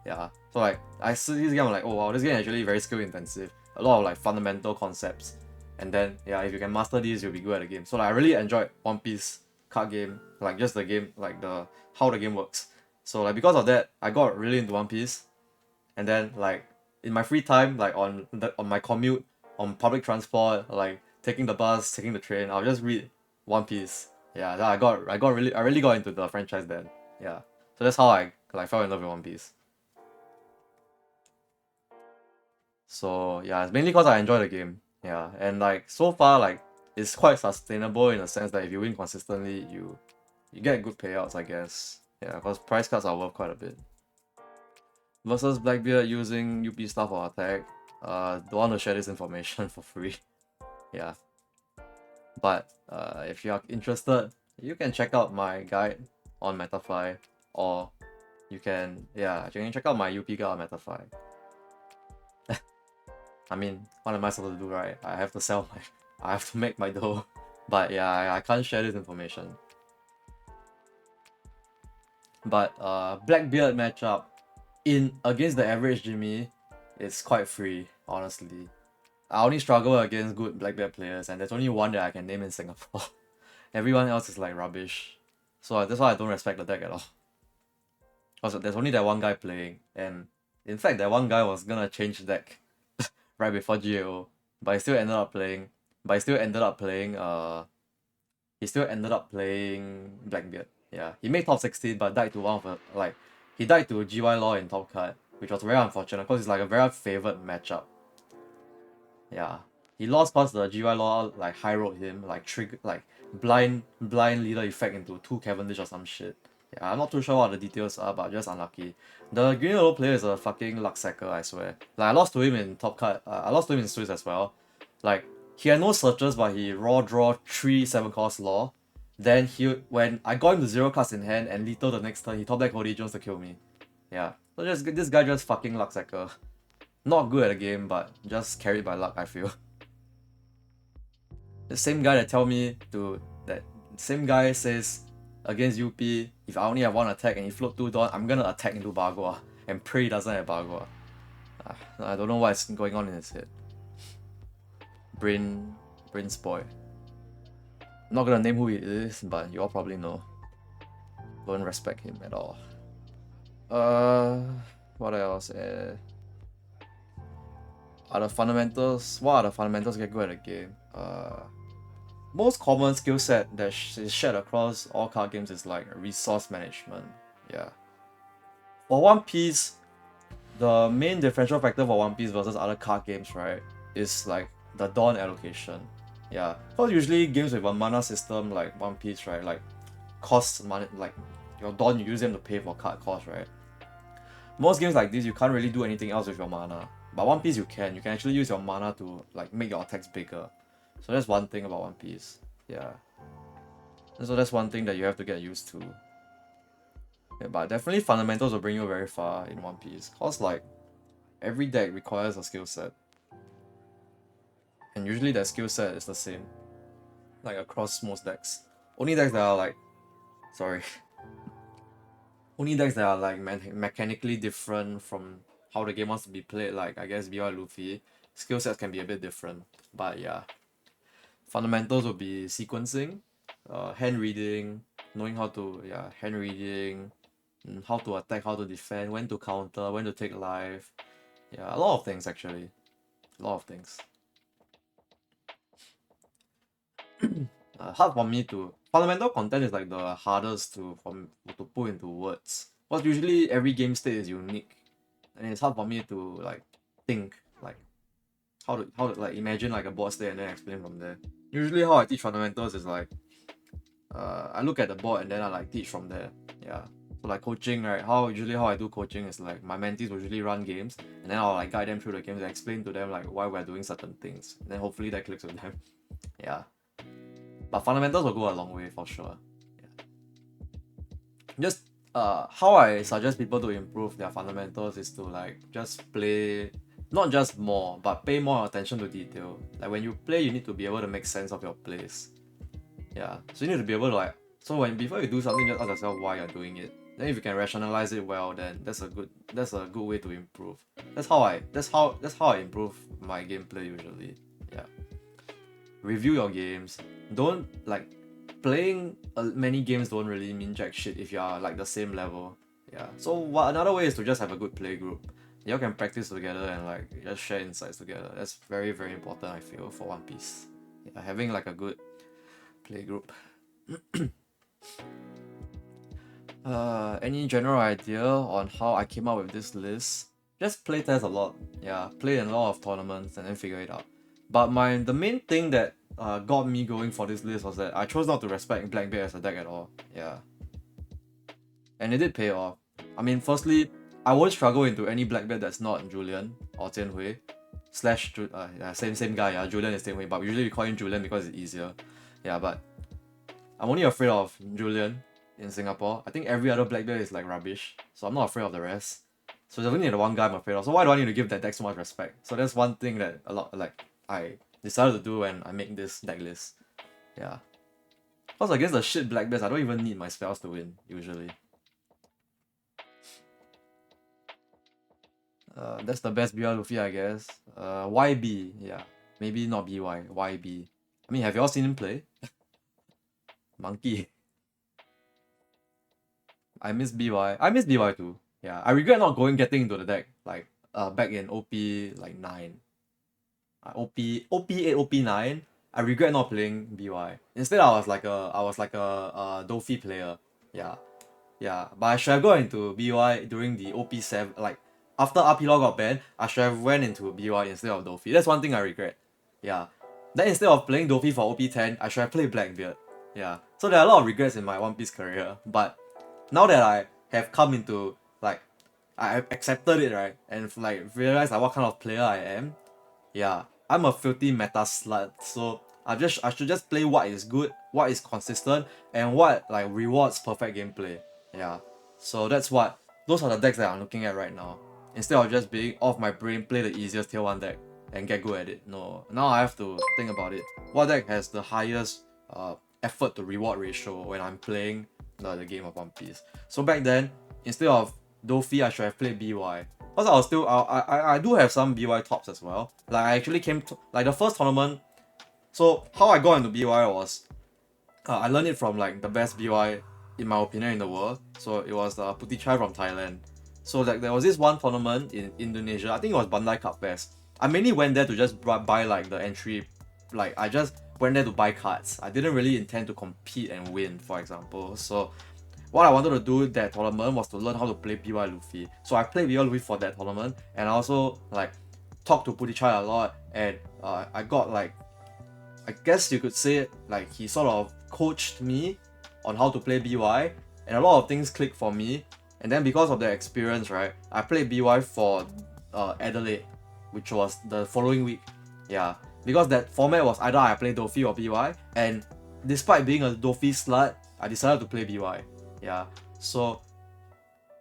Yeah. So like I see this game, I'm like, oh wow, this game is actually very skill intensive. A lot of like fundamental concepts. And then yeah, if you can master these, you'll be good at the game. So like I really enjoyed One Piece card game, like just the game, like the how the game works. So like because of that, I got really into One Piece. And then like in my free time, like on my commute, on public transport, like taking the bus, taking the train, I'll just read One Piece. Yeah, then I really got into the franchise then. Yeah. So that's how I like fell in love with One Piece. So yeah, it's mainly because I enjoy the game. Yeah, and like so far, like it's quite sustainable in the sense that if you win consistently, you get good payouts, I guess. Yeah, because price cards are worth quite a bit. Versus Blackbeard using UP stuff or attack. Don't want to share this information for free. Yeah, but if you are interested, you can check out my guide on Metafly, or you can check out my UP guide on Metafly. I mean, what am I supposed to do, right? I have to sell my, I have to make my dough. But yeah, I can't share this information. But Blackbeard matchup in against the average Jimmy is quite free, honestly. I only struggle against good Blackbeard players, and there's only one that I can name in Singapore. Everyone else is like rubbish. So that's why I don't respect the deck at all. Because there's only that one guy playing, and in fact that one guy was gonna change deck right before GAO, but he still ended up playing. But he still ended up playing Blackbeard. Yeah, he made top 16, but died to one of he died to GY Law in top card, which was very unfortunate because it's like a very favored matchup. Yeah, he lost because the GY Law like high rolled him, like trigger like blind leader effect into 2 Cavendish or some shit. Yeah, I'm not too sure what the details are, but just unlucky. The green yellow player is a fucking luck sacker, I swear. Like I lost to him in top card. I lost to him in Swiss as well. Like he had no searches, but he raw draw 3 7 cost law. Then when I got him to 0 cards in hand and lethal the next turn, he top deck Cody Jones to kill me. Yeah, so just this guy just fucking luck sacker. Not good at the game, but just carried by luck, I feel. The same guy that same guy says against UP, if I only have one attack and he float 2 Dawn, I'm gonna attack into Bagua and pray he doesn't have Bagua. I don't know what's going on in his head. Brain spoil. I'm not gonna name who he is, but you all probably know. Don't respect him at all. What else? What are the fundamentals get good at the game? Most common skill set that is shared across all card games is like resource management. Yeah. For One Piece, the main differential factor for One Piece versus other card games, right, is like the Dawn allocation. Yeah. Because usually games with a mana system like One Piece, right, like costs money, like your Dawn, you use them to pay for card cost, right? Most games like this, you can't really do anything else with your mana. But One Piece, you can. You can actually use your mana to like make your attacks bigger. So that's one thing about One Piece. Yeah. And so that's one thing that you have to get used to. Yeah, but definitely fundamentals will bring you very far in One Piece. Cause like every deck requires a skill set. And usually that skill set is the same. Like across most decks. Only decks that are like only decks that are like mechanically different from how the game wants to be played, like I guess BY Luffy, skill sets can be a bit different. But yeah. Fundamentals will be sequencing, hand reading, knowing how to hand reading, how to attack, how to defend, when to counter, when to take life. Yeah, a lot of things actually. A lot of things. Hard for me to fundamental content is like the hardest to put into words. Because usually every game state is unique, and it's hard for me to like think like how to like imagine like a board state and then explain from there. Usually how I teach fundamentals is like I look at the board and then I like teach from there. Yeah. So like coaching, right? How I do coaching is like my mentees will usually run games and then I'll like guide them through the games and explain to them like why we're doing certain things. And then hopefully that clicks with them. Yeah. But fundamentals will go a long way for sure. Yeah. Just how I suggest people to improve their fundamentals is to like just play not just more, but pay more attention to detail. Like when you play, you need to be able to make sense of your plays. Yeah, so you need to be able to like, so before you do something, just ask yourself why you're doing it. Then if you can rationalize it well, then that's a good way to improve. That's how I improve my gameplay usually. Yeah. Review your games. Don't like playing many games don't really mean jack shit if you are like the same level. Yeah. So another way is to just have a good play group. Y'all can practice together and like just share insights together. That's very, very important, I feel, for One Piece. Yeah, having like a good play group. Any general idea on how I came up with this list? Just play test a lot. Yeah, play in a lot of tournaments and then figure it out. But the main thing that got me going for this list was that I chose not to respect Blackbeard as a deck at all. Yeah. And it did pay off. I mean, firstly, I won't struggle into any Blackbeard that's not Julian or Tianhui. Slash, same guy, yeah, Julian is Tianhui, but we usually call him Julian because it's easier. Yeah, but I'm only afraid of Julian in Singapore. I think every other Blackbeard is like rubbish, so I'm not afraid of the rest. So there's only the one guy I'm afraid of. So why do I need to give that deck so much respect? So that's one thing that I decided to do when I make this deck list. Yeah. Because against the shit Blackbeards, I don't even need my spells to win, usually. That's the best BY Luffy, I guess. YB, yeah. Maybe not BY, YB. I mean, have you all seen him play? Monkey. I miss BY. I miss BY too. Yeah, I regret not getting into the deck like back in OP like 9. OP 8, OP 9. I regret not playing BY. Instead, I was like a Dofi player. Yeah, yeah. But I should have gone into BY during the OP 7. Like after RP Law got banned, I should have went into BY instead of Dofi. That's one thing I regret. Yeah. Then instead of playing Dofi for OP 10, I should have played Blackbeard. Yeah. So there are a lot of regrets in my One Piece career. But now that I have come into like I have accepted it, right, and like realized like what kind of player I am, yeah, I'm a filthy meta slut. So I should just play what is good, what is consistent, and what like rewards perfect gameplay. Yeah. So those are the decks that I'm looking at right now. Instead of just being off my brain, play the easiest tier 1 deck and get good at it. No. Now I have to think about it. What deck has the highest effort to reward ratio when I'm playing the game of One Piece? So back then, instead of Dofi, I should have played BY. Because I was still, I do have some BY tops as well. Like I actually came to, like the first tournament. So how I got into BY was, I learned it from like the best BY in my opinion in the world. So it was Putichai from Thailand. So like there was this one tournament in Indonesia. I think it was Bandai Cup Fest. I mainly went there to just buy like the entry. Like I just went there to buy cards. I didn't really intend to compete and win, for example. So what I wanted to do that tournament was to learn how to play BY Luffy. So I played BY Luffy for that tournament, and I also like talked to Putichai a lot, and I got like, I guess you could say like he sort of coached me on how to play BY, and a lot of things clicked for me. And then because of the experience, right, I played BY for Adelaide, which was the following week. Yeah, because that format was either I play Dofi or BY, and despite being a Dofi slut, I decided to play BY. Yeah, so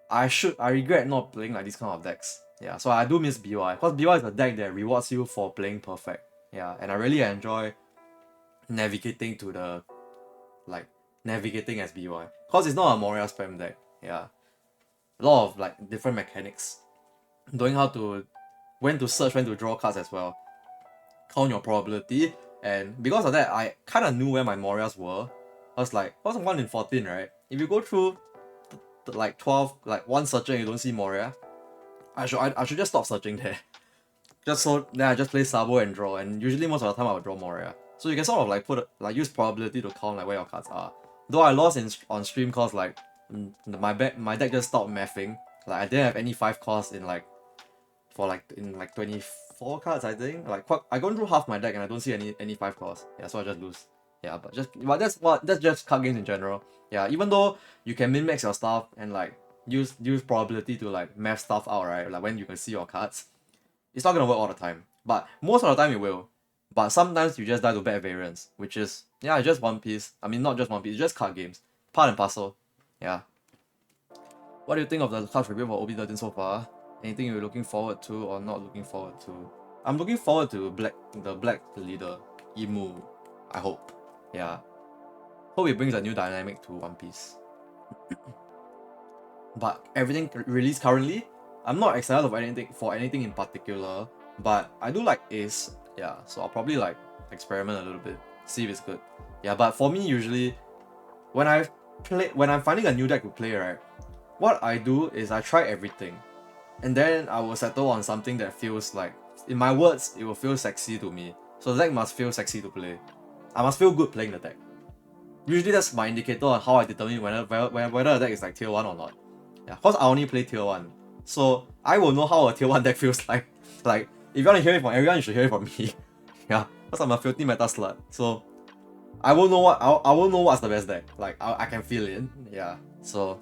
I regret not playing like these kind of decks. Yeah, so I do miss BY, because BY is a deck that rewards you for playing perfect. Yeah, and I really enjoy navigating to the navigating as BY, because it's not a Moria spam deck. Yeah, a lot of like different mechanics, knowing how to when to search, when to draw cards as well, count your probability. And because of that, I kind of knew where my Morias were. I was like, what's 1 in 14, right? If you go through like 12, like one searcher and you don't see Moria, I should just stop searching there. Just so then I just play Sabo and draw, and usually most of the time I will draw Moria. So you can sort of like use probability to count like where your cards are. Though I lost on stream cause like my deck just stopped mathing. Like I didn't have any 5 costs in like 24 cards, I think. Like I gone through half my deck and I don't see any 5 costs. Yeah, so I just lose. Yeah, but that's just card games in general. Yeah, even though you can min-max your stuff and like use probability to like math stuff out, right? Like when you can see your cards, it's not gonna work all the time. But most of the time it will. But sometimes you just die to bad variance, which is just One Piece. I mean, not just One Piece, just card games, part and parcel. Yeah. What do you think of the cards review for OB13 so far? Anything you're looking forward to or not looking forward to? I'm looking forward to the black leader, Emu. I hope. Yeah. Hope it brings a new dynamic to One Piece. But everything released currently, I'm not excited for anything in particular. But I do like Ace. Yeah. So I'll probably like experiment a little bit, see if it's good. Yeah. But for me, usually when I'm finding a new deck to play, right, what I do is I try everything, and then I will settle on something that feels like, in my words, it will feel sexy to me. So the deck must feel sexy to play. I must feel good playing the deck. Usually that's my indicator on how I determine whether a deck is like tier 1 or not. Yeah, cause I only play tier 1. So I will know how a tier 1 deck feels like. Like, if you want to hear it from everyone, you should hear it from me. Yeah, because I'm a filthy meta slut. So I will know I will know what's the best deck. Like I can feel it. Yeah. So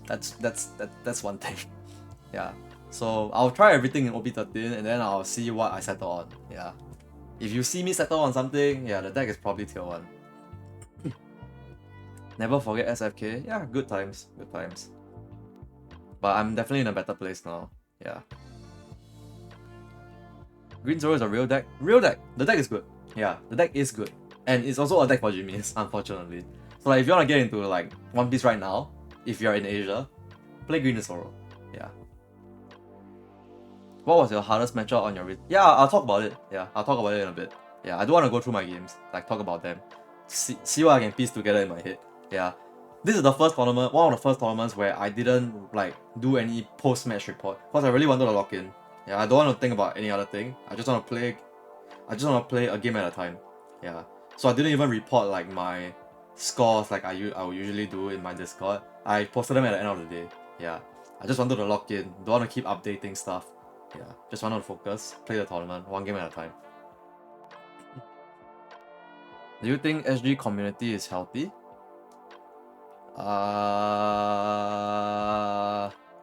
that's one thing. Yeah. So I'll try everything in OP13 and then I'll see what I settle on. Yeah. If you see me settle on something, yeah, the deck is probably tier 1. Never forget SFK. Yeah, good times. Good times. But I'm definitely in a better place now. Yeah. Green Zero is a real deck. Real deck. The deck is good. Yeah, the deck is good. And it's also a deck for Jimmy's, unfortunately. So like if you want to get into like One Piece right now, if you're in Asia, play Green Zoro. Yeah. What was your hardest matchup on your Yeah, I'll talk about it. Yeah, I'll talk about it in a bit. Yeah, I do want to go through my games, like talk about them. See what I can piece together in my head. Yeah. This is the first tournament, one of the first tournaments where I didn't like do any post-match report. Because I really wanted to lock in. Yeah, I don't want to think about any other thing. I just want to play a game at a time. Yeah. So I didn't even report like my scores like I would usually do in my Discord. I posted them at the end of the day. Yeah. I just wanted to lock in. Don't want to keep updating stuff. Yeah. Just wanted to focus, play the tournament, one game at a time. Do you think SG community is healthy?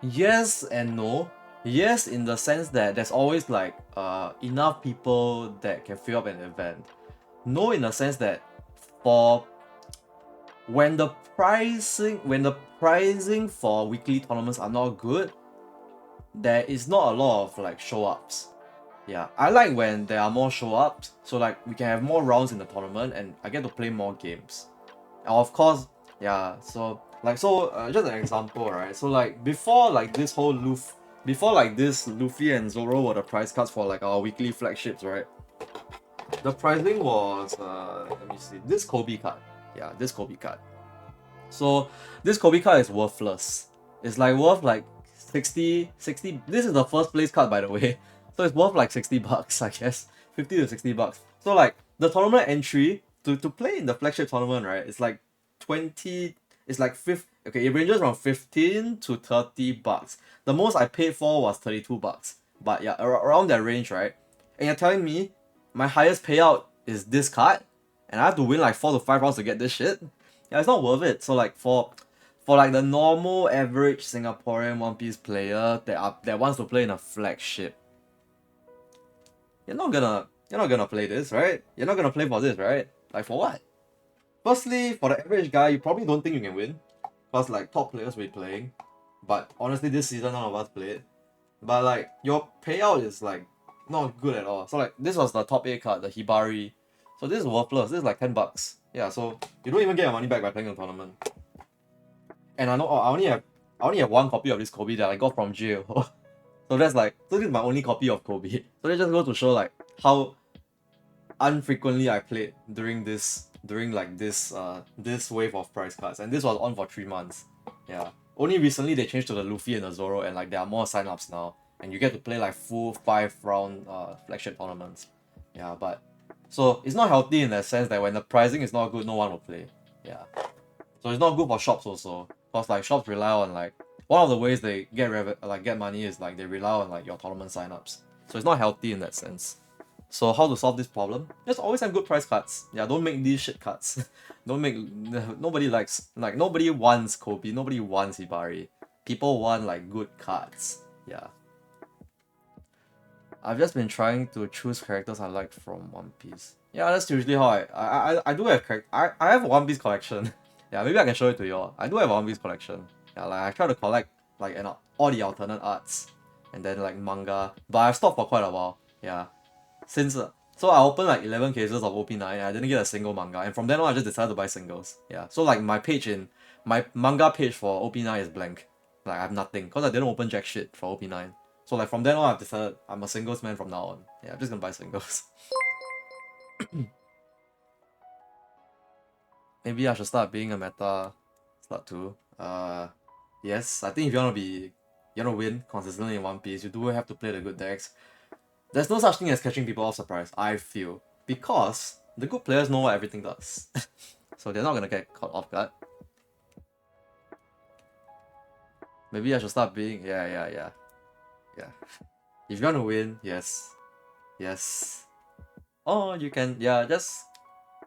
Yes and no. Yes, in the sense that there's always like enough people that can fill up an event. No, in the sense that for when the pricing for weekly tournaments are not good, there is not a lot of like show ups. Yeah, I like when there are more show ups, so like we can have more rounds in the tournament and I get to play more games. And of course, yeah. So just an example, right? So like before like this whole Luffy and Zoro were the prize cards for like our weekly flagships, right? The pricing was let me see, this Kobe card. Yeah, this Kobe card. So this Kobe card is worthless. It's like worth like 60. This is the first place card, by the way. So it's worth like 60 bucks, I guess. 50 to 60 bucks. So like the tournament entry to play in the flagship tournament, right? It's like 20. It's like okay, it ranges from 15 to 30 bucks. The most I paid for was 32 bucks. But yeah, around that range, right? And you're telling me my highest payout is this card, and I have to win like 4 to 5 rounds to get this shit? Yeah, it's not worth it. So like for like the normal average Singaporean One Piece player that wants to play in a flagship, you're not gonna play this, right? You're not gonna play for this, right? Like for what? Firstly, for the average guy, you probably don't think you can win, because like top players will be playing. But honestly, this season none of us played. But like your payout is like not good at all. So like this was the top 8 card, the Hibari. So this is worthless. This is like 10 bucks. Yeah, so you don't even get your money back by playing the tournament. And I know I only have one copy of this Kobe that I got from GAO. So this is my only copy of Kobe. So that just goes to show like how unfrequently I played during this wave of prize cards, and this was on for 3 months. Yeah. Only recently they changed to the Luffy and the Zoro, and like there are more sign-ups now, and you get to play like full 5-round flagship tournaments. Yeah, but so it's not healthy in the sense that when the pricing is not good, no one will play. Yeah. So it's not good for shops also, because like shops rely on like one of the ways they get money is like they rely on like your tournament signups. So it's not healthy in that sense. So how to solve this problem? Just always have good price cards. Yeah, don't make these shit cards. Don't make nobody nobody wants Kobe, nobody wants Hibari. People want like good cards. Yeah. I've just been trying to choose characters I like from One Piece. Yeah, that's usually how I do have I have a One Piece collection. Yeah, maybe I can show it to you all. I do have a One Piece collection. Yeah, like I try to collect like all the alternate arts and then like manga. But I've stopped for quite a while. Yeah. Since so I opened like 11 cases of OP9 and I didn't get a single manga, and from then on I just decided to buy singles. Yeah. So like my manga page for OP9 is blank. Like I have nothing because I didn't open jack shit for OP9. So like from then on I've decided I'm a singles man from now on. Yeah, I'm just gonna buy singles. Maybe I should start being a meta slut too. Yes, I think if you wanna win consistently in One Piece, you do have to play the good decks. There's no such thing as catching people off surprise, I feel. Because the good players know what everything does. So they're not gonna get caught off guard. Maybe I should start being yeah. If you wanna win, yes. Yes. Oh, you can, yeah, just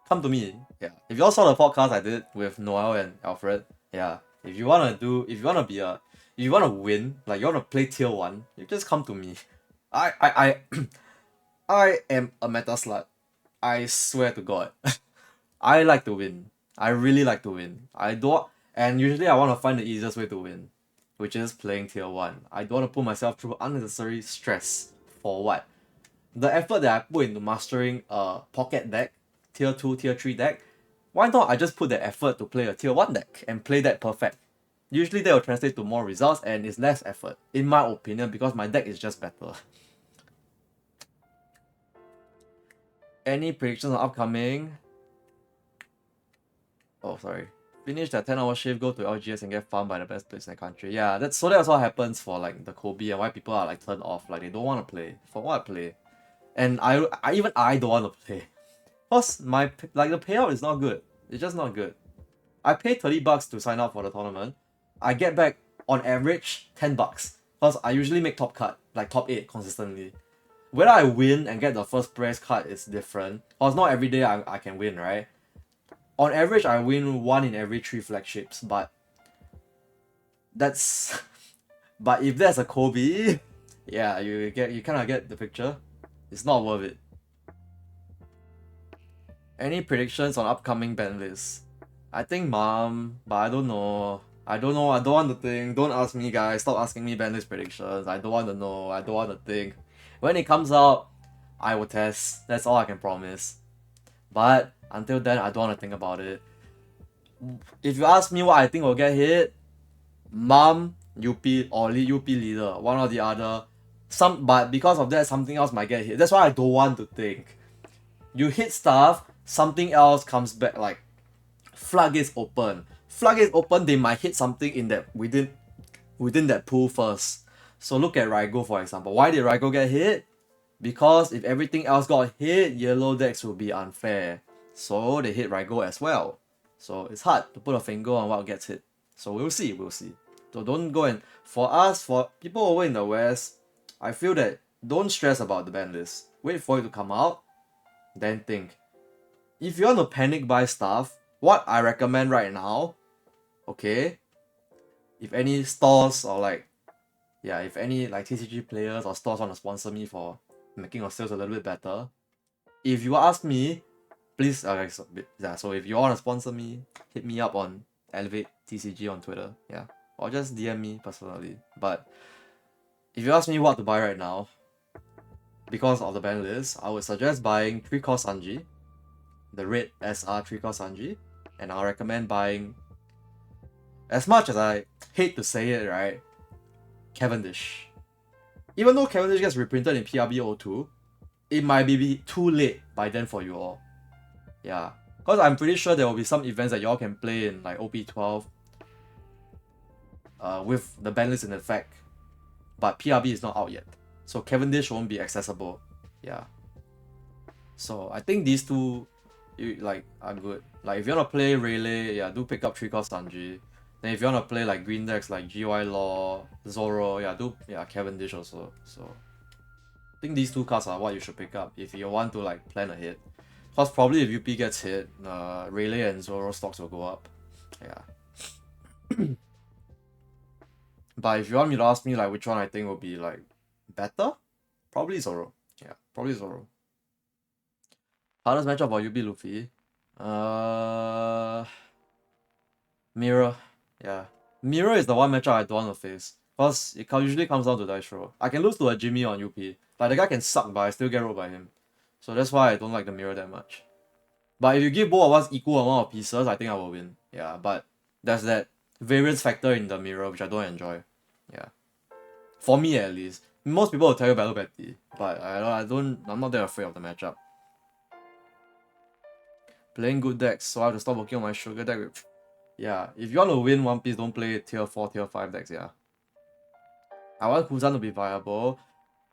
come to me. Yeah. If you all saw the podcast I did with Noel and Alfred, yeah. If you wanna win, like you wanna play tier 1, you just come to me. I I am a meta slut. I swear to God. I like to win. I really like to win. I don't, and usually I want to find the easiest way to win, which is playing tier 1. I don't want to put myself through unnecessary stress. For what? The effort that I put into mastering a pocket deck, tier 2, tier 3 deck, why not I just put the effort to play a tier 1 deck and play that perfect? Usually that will translate to more results and it's less effort, in my opinion, because my deck is just better. Any predictions on upcoming? Oh, sorry. Finish that 10-hour shift, go to LGS and get farmed by the best place in the country. Yeah, that's what happens for like the Kobe and why people are like turned off. Like they don't want to play. For what play? And I don't want to play. Cause the payout is not good. It's just not good. I pay $30 to sign up for the tournament. I get back on average $10. Cause I usually make top cut, like top 8 consistently. Whether I win and get the first prize card is different. Cause not every day I can win, right? On average, I win 1 in every 3 flagships, but that's but if there's a Kobe, yeah, you kind of get the picture. It's not worth it. Any predictions on upcoming ban lists? I think mom, but I don't know. I don't know. I don't want to think. Don't ask me, guys. Stop asking me ban list predictions. I don't want to know. I don't want to think. When it comes out, I will test. That's all I can promise. But until then, I don't want to think about it. If you ask me what I think will get hit, mom, UP or UP leader, one or the other. But because of that, something else might get hit. That's why I don't want to think. You hit stuff, something else comes back. Like floodgates open. Floodgates open, they might hit something in that within that pool first. So look at Raigo for example. Why did Raigo get hit? Because if everything else got hit, yellow decks will be unfair. So they hit Raigo as well. So it's hard to put a finger on what gets hit. So we'll see. So don't go and for people over in the West, I feel that don't stress about the ban list. Wait for it to come out, then think. If you want to panic buy stuff, what I recommend right now, okay, if any stores or if any like TCG players or stores want to sponsor me for making your sales a little bit better, if you ask me, please, so if you want to sponsor me, hit me up on elevatetcg on Twitter, yeah, or just DM me personally. But if you ask me what to buy right now, because of the ban list, I would suggest buying 3-core Sanji, the red SR 3-core Sanji, and I'll recommend buying, as much as I hate to say it, right, Cavendish. Even though Cavendish gets reprinted in PRB02, it might be too late by then for you all. Yeah, because I'm pretty sure there will be some events that y'all can play in like OP12 with the ban list in effect, but PRB is not out yet, so Cavendish won't be accessible. Yeah, so I think these two are good. Like if you wanna play Rayleigh, yeah, do pick up 3-core Sanji. Then if you wanna play like green decks like GY Law, Zoro, yeah, Cavendish also. So I think these two cards are what you should pick up if you want to like plan ahead. Cause probably if UP gets hit, Rayleigh and Zoro stocks will go up. Yeah. But if you want me to ask me like which one I think will be like better, probably Zoro. Yeah, probably Zoro. Hardest matchup for UB Luffy? Mirror. Yeah. Mirror is the one matchup I don't want to face. Cause it usually comes down to dice roll. I can lose to a Jimmy on UP. Like the guy can suck but I still get rolled by him. So that's why I don't like the mirror that much. But if you give both of us equal amount of pieces, I think I will win. Yeah, but there's that variance factor in the mirror which I don't enjoy. Yeah. For me at least. Most people will tell you Battle Betty, but I'm not that afraid of the matchup. Playing good decks, so I have to stop working on my sugar deck with Yeah, if you want to win One Piece, don't play tier 4, tier 5 decks, yeah. I want Kuzan to be viable.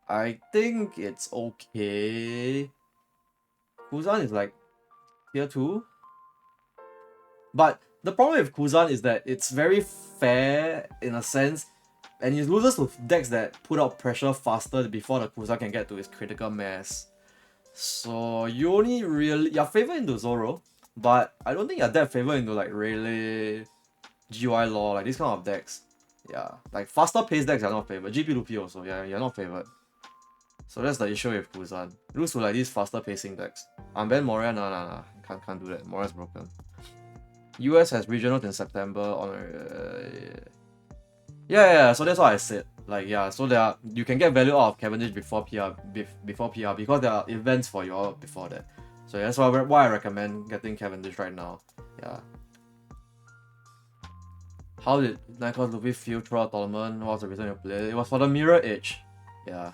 I think it's okay. Kuzan is like tier 2. But the problem with Kuzan is that it's very fair in a sense, and he loses to decks that put out pressure faster before the Kuzan can get to his critical mass. So you only really you're favored into Zoro, but I don't think you're that favored into like Rayleigh, GY Law, like these kind of decks. Yeah, like faster paced decks are not favored. GP Luffy also, yeah, you're not favored. So that's the issue with Kuzan. Lose to like these faster pacing decks. Ben Moria, nah. Can't do that. Moria's broken. US has regionals in September on yeah, so that's what I said. Like yeah, so you can get value out of Cavendish before PR because there are events for you all before that. So that's why I recommend getting Cavendish right now. Yeah. How did Nikos Luffy feel throughout the tournament? What was the reason you played? It was for the mirror edge. Yeah.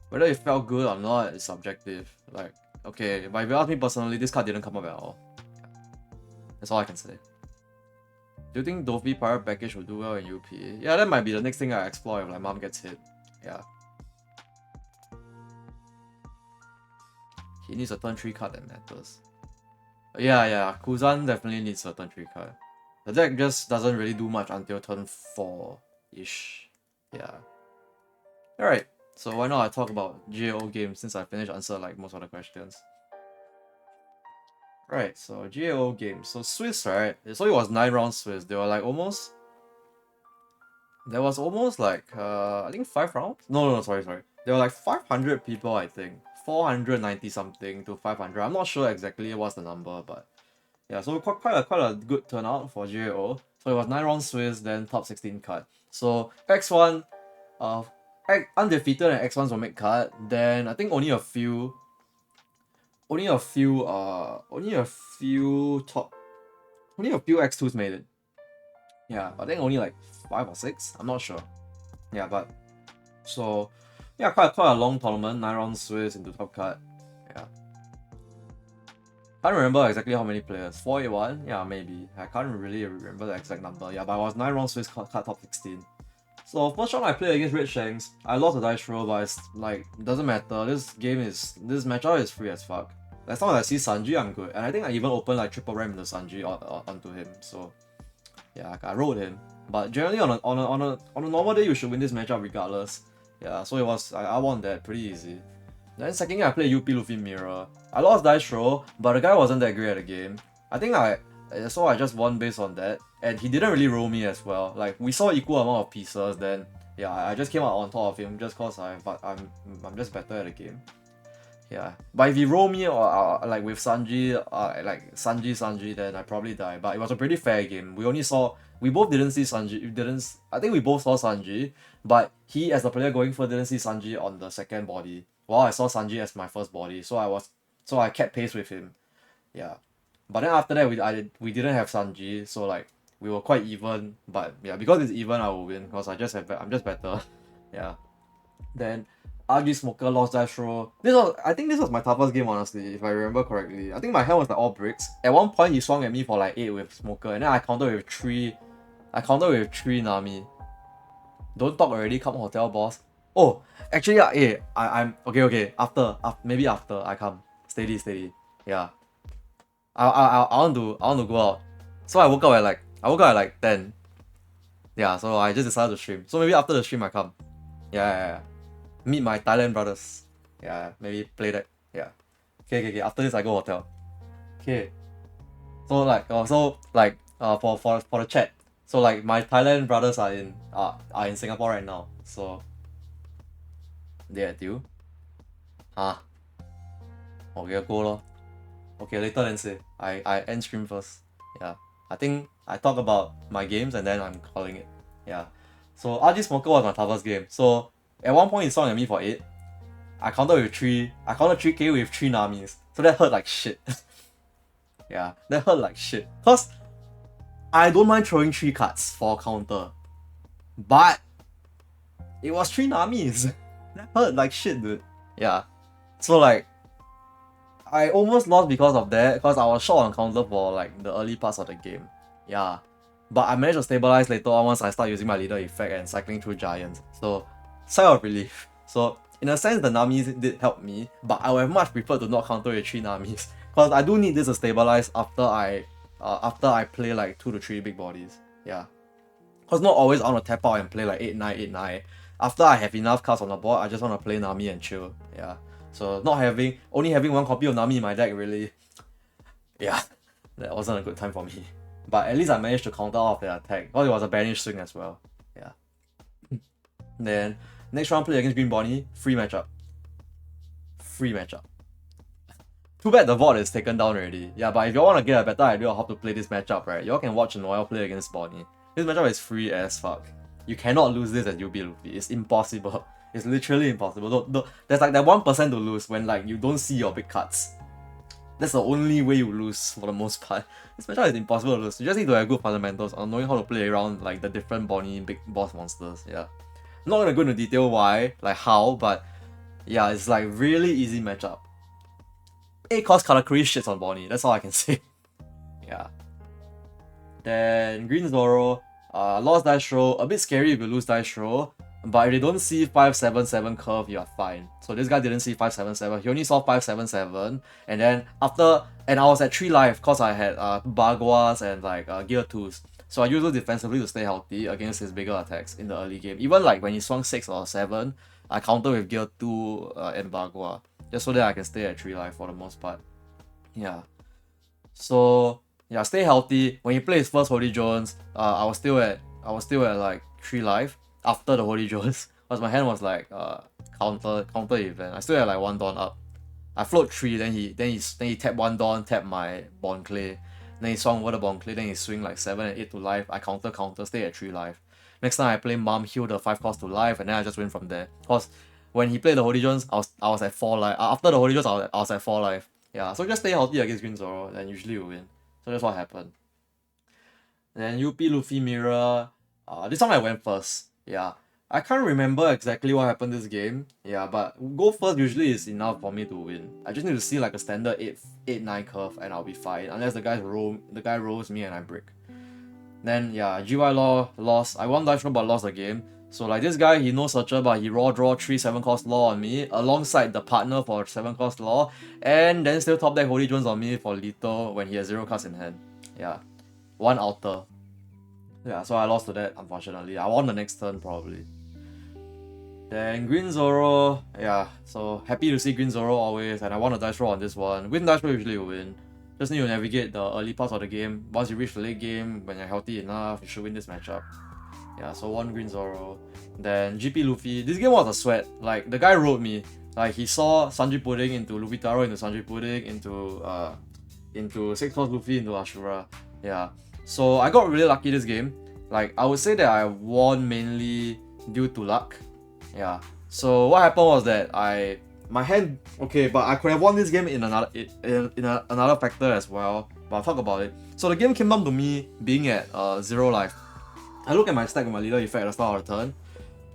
Whether it felt good or not is subjective. Like, okay, but if you ask me personally, this card didn't come up at all. Yeah. That's all I can say. Do you think Dopey Pirate Package will do well in UP? Yeah, that might be the next thing I explore if like mom gets hit. Yeah. He needs a turn 3 card that matters. Yeah, Kuzan definitely needs a turn 3 card. The deck just doesn't really do much until turn 4-ish. Yeah. Alright, so why not I talk about GAO games since I finished answering like most of the questions. Right, so GAO games. So Swiss, right? So it was 9 rounds Swiss. They were like almost... There was almost like, I think 5 rounds? No, sorry. There were like 500 people, I think. 490 something to 500. I'm not sure exactly what's the number, but... Yeah, so quite a good turnout for GAO. So it was 9 rounds Swiss, then top 16 cut. So X1, undefeated and X1s will make cut. Then I think only a few X2s made it. Yeah, I think only like 5 or 6. I'm not sure. Yeah, but so yeah, quite a long tournament. 9 rounds Swiss into top cut. Yeah. Can't remember exactly how many players. 481? Yeah, maybe. I can't really remember the exact number. Yeah, but I was 9 rounds Swiss cut top 16. So first round I played against Red Shanks. I lost the dice roll, but it's like doesn't matter. This matchup is free as fuck. As long as I see Sanji, I'm good. And I think I even opened like triple ram into Sanji onto him. So yeah, I rolled him. But generally on a normal day you should win this matchup regardless. Yeah, so it was I won that pretty easy. Then second game I played UP Luffy Mirror. I lost dice roll, but the guy wasn't that great at the game. I think I just won based on that, and he didn't really roll me as well. Like we saw equal amount of pieces, then yeah, I just came out on top of him just cause I'm just better at the game. Yeah, but if he roll me or like with Sanji, like Sanji, then I probably die. But it was a pretty fair game. We both didn't see Sanji. I think we both saw Sanji, but he as the player going first didn't see Sanji on the second body. While I saw Sanji as my first body, so I kept pace with him. Yeah, but then after that we didn't have Sanji, so like we were quite even. But yeah, because it's even, I will win because I'm just better. Yeah. Then RG Smoker lost dice roll. I think this was my toughest game honestly, if I remember correctly. I think my hand was like all bricks. At one point he swung at me for like 8 with Smoker, and then I countered with 3 Nami. Don't talk already, come hotel boss. Oh, actually, I'm okay. After maybe after I come, steady. Yeah, I want to go out. So I woke up at like 10. Yeah, so I just decided to stream. So maybe after the stream I come. Yeah. Meet my Thailand brothers. Yeah, maybe play that. Yeah. Okay. After this I go hotel. Okay. So like for the chat. So like my Thailand brothers are in Singapore right now. So they at you? Huh? Okay, go lor. Okay, later then say. I end stream first. Yeah. I think I talk about my games and then I'm calling it. Yeah. So RG Smoker was my toughest game. So at one point he swung at me for 8. I countered 3k with 3 Namis. So that hurt like shit. Yeah, that hurt like shit. Cause I don't mind throwing 3 cards for a counter. But it was 3 Namis. That hurt like shit, dude. Yeah. So like I almost lost because of that, because I was short on counter for like the early parts of the game. Yeah. But I managed to stabilize later on once I start using my leader effect and cycling through giants. So, sigh of relief. So, in a sense, the Namis did help me, but I would have much preferred to not counter with 3 Namis. Because I do need this to stabilize after I play like 2 to 3 big bodies. Yeah. Because not always I want to tap out and play like 8-9, 8-9. After I have enough cards on the board, I just want to play Nami and chill. Yeah. So only having 1 copy of Nami in my deck really, yeah, that wasn't a good time for me. But at least I managed to counter off their attack. Because it was a banish swing as well. Yeah. Then next round play against Green Bonnie, free matchup. Free matchup. Too bad the VOD is taken down already. Yeah, but if you want to get a better idea of how to play this matchup, right, y'all can watch Noel play against Bonnie. This matchup is free as fuck. You cannot lose this as UB Luffy. It's impossible. It's literally impossible. There's like that 1% to lose when like you don't see your big cards. That's the only way you lose for the most part. This matchup is impossible to lose. You just need to have good fundamentals on knowing how to play around like the different Bonnie big boss monsters. Yeah. I'm not gonna go into detail why, like how, but yeah, it's like really easy matchup. 8 cost Katakuri shits on Bonnie, that's all I can say. Yeah. Then Green Zoro, lost dice roll, a bit scary if you lose dice roll, but if they don't see 577 curve, you're fine. So this guy didn't see 577, he only saw 577, and then and I was at 3 life because I had Baguas and like gear 2s. So I used it defensively to stay healthy against his bigger attacks in the early game. Even like when he swung 6 or 7, I counter with gear 2 and Bagua, just so that I can stay at 3 life for the most part. Yeah. So yeah, stay healthy. When he played his first Holy Jones, I was still at like 3 life after the Holy Jones, because my hand was like counter event. I still had like 1 Dawn up. I float 3, then he tap 1 Dawn, tap my Bon Clay. Then he swung over the Bon Clay, then he swing like 7 and 8 to life. I counter, stay at 3 life. Next time I play Mum, heal the 5 cost to life, and then I just win from there. Because when he played the Holy Jones, I was at 4 life. After the Holy Jones, I was at 4 life. Yeah, so just stay healthy against Green Zoro, and usually you win. So that's what happened. Then UP Luffy Mirror. This time I went first. Yeah. I can't remember exactly what happened this game. Yeah, but go first usually is enough for me to win. I just need to see like a standard 8-9 curve and I'll be fine. Unless the guy rolls me and I break. Then yeah, GY Law lost. I won dive throw but lost the game. So like this guy, he no searcher but he raw draw 3 7 cost law on me alongside the partner for 7 cost law, and then still top deck Holy Jones on me for lethal when he has 0 cards in hand. Yeah. 1 outer. Yeah, so I lost to that unfortunately. I won the next turn probably. Then Green Zoro, yeah, so happy to see Green Zoro always, and I won a dice roll on this one. Win dice roll usually you win. Just need to navigate the early parts of the game. Once you reach the late game, when you're healthy enough, you should win this matchup. Yeah, so 1 Green Zoro. Then GP Luffy. This game was a sweat. Like, the guy rode me. Like, he saw Sanji Pudding into Luffy Taro, into Sanji Pudding, into 6 cost Luffy, into Ashura. Yeah. So I got really lucky this game. Like, I would say that I won mainly due to luck. Yeah. So what happened was that my hand, okay, but I could have won this game in another factor as well. But I'll talk about it. So the game came down to me being at 0 life. I look at my stack with my leader effect at the start of the turn.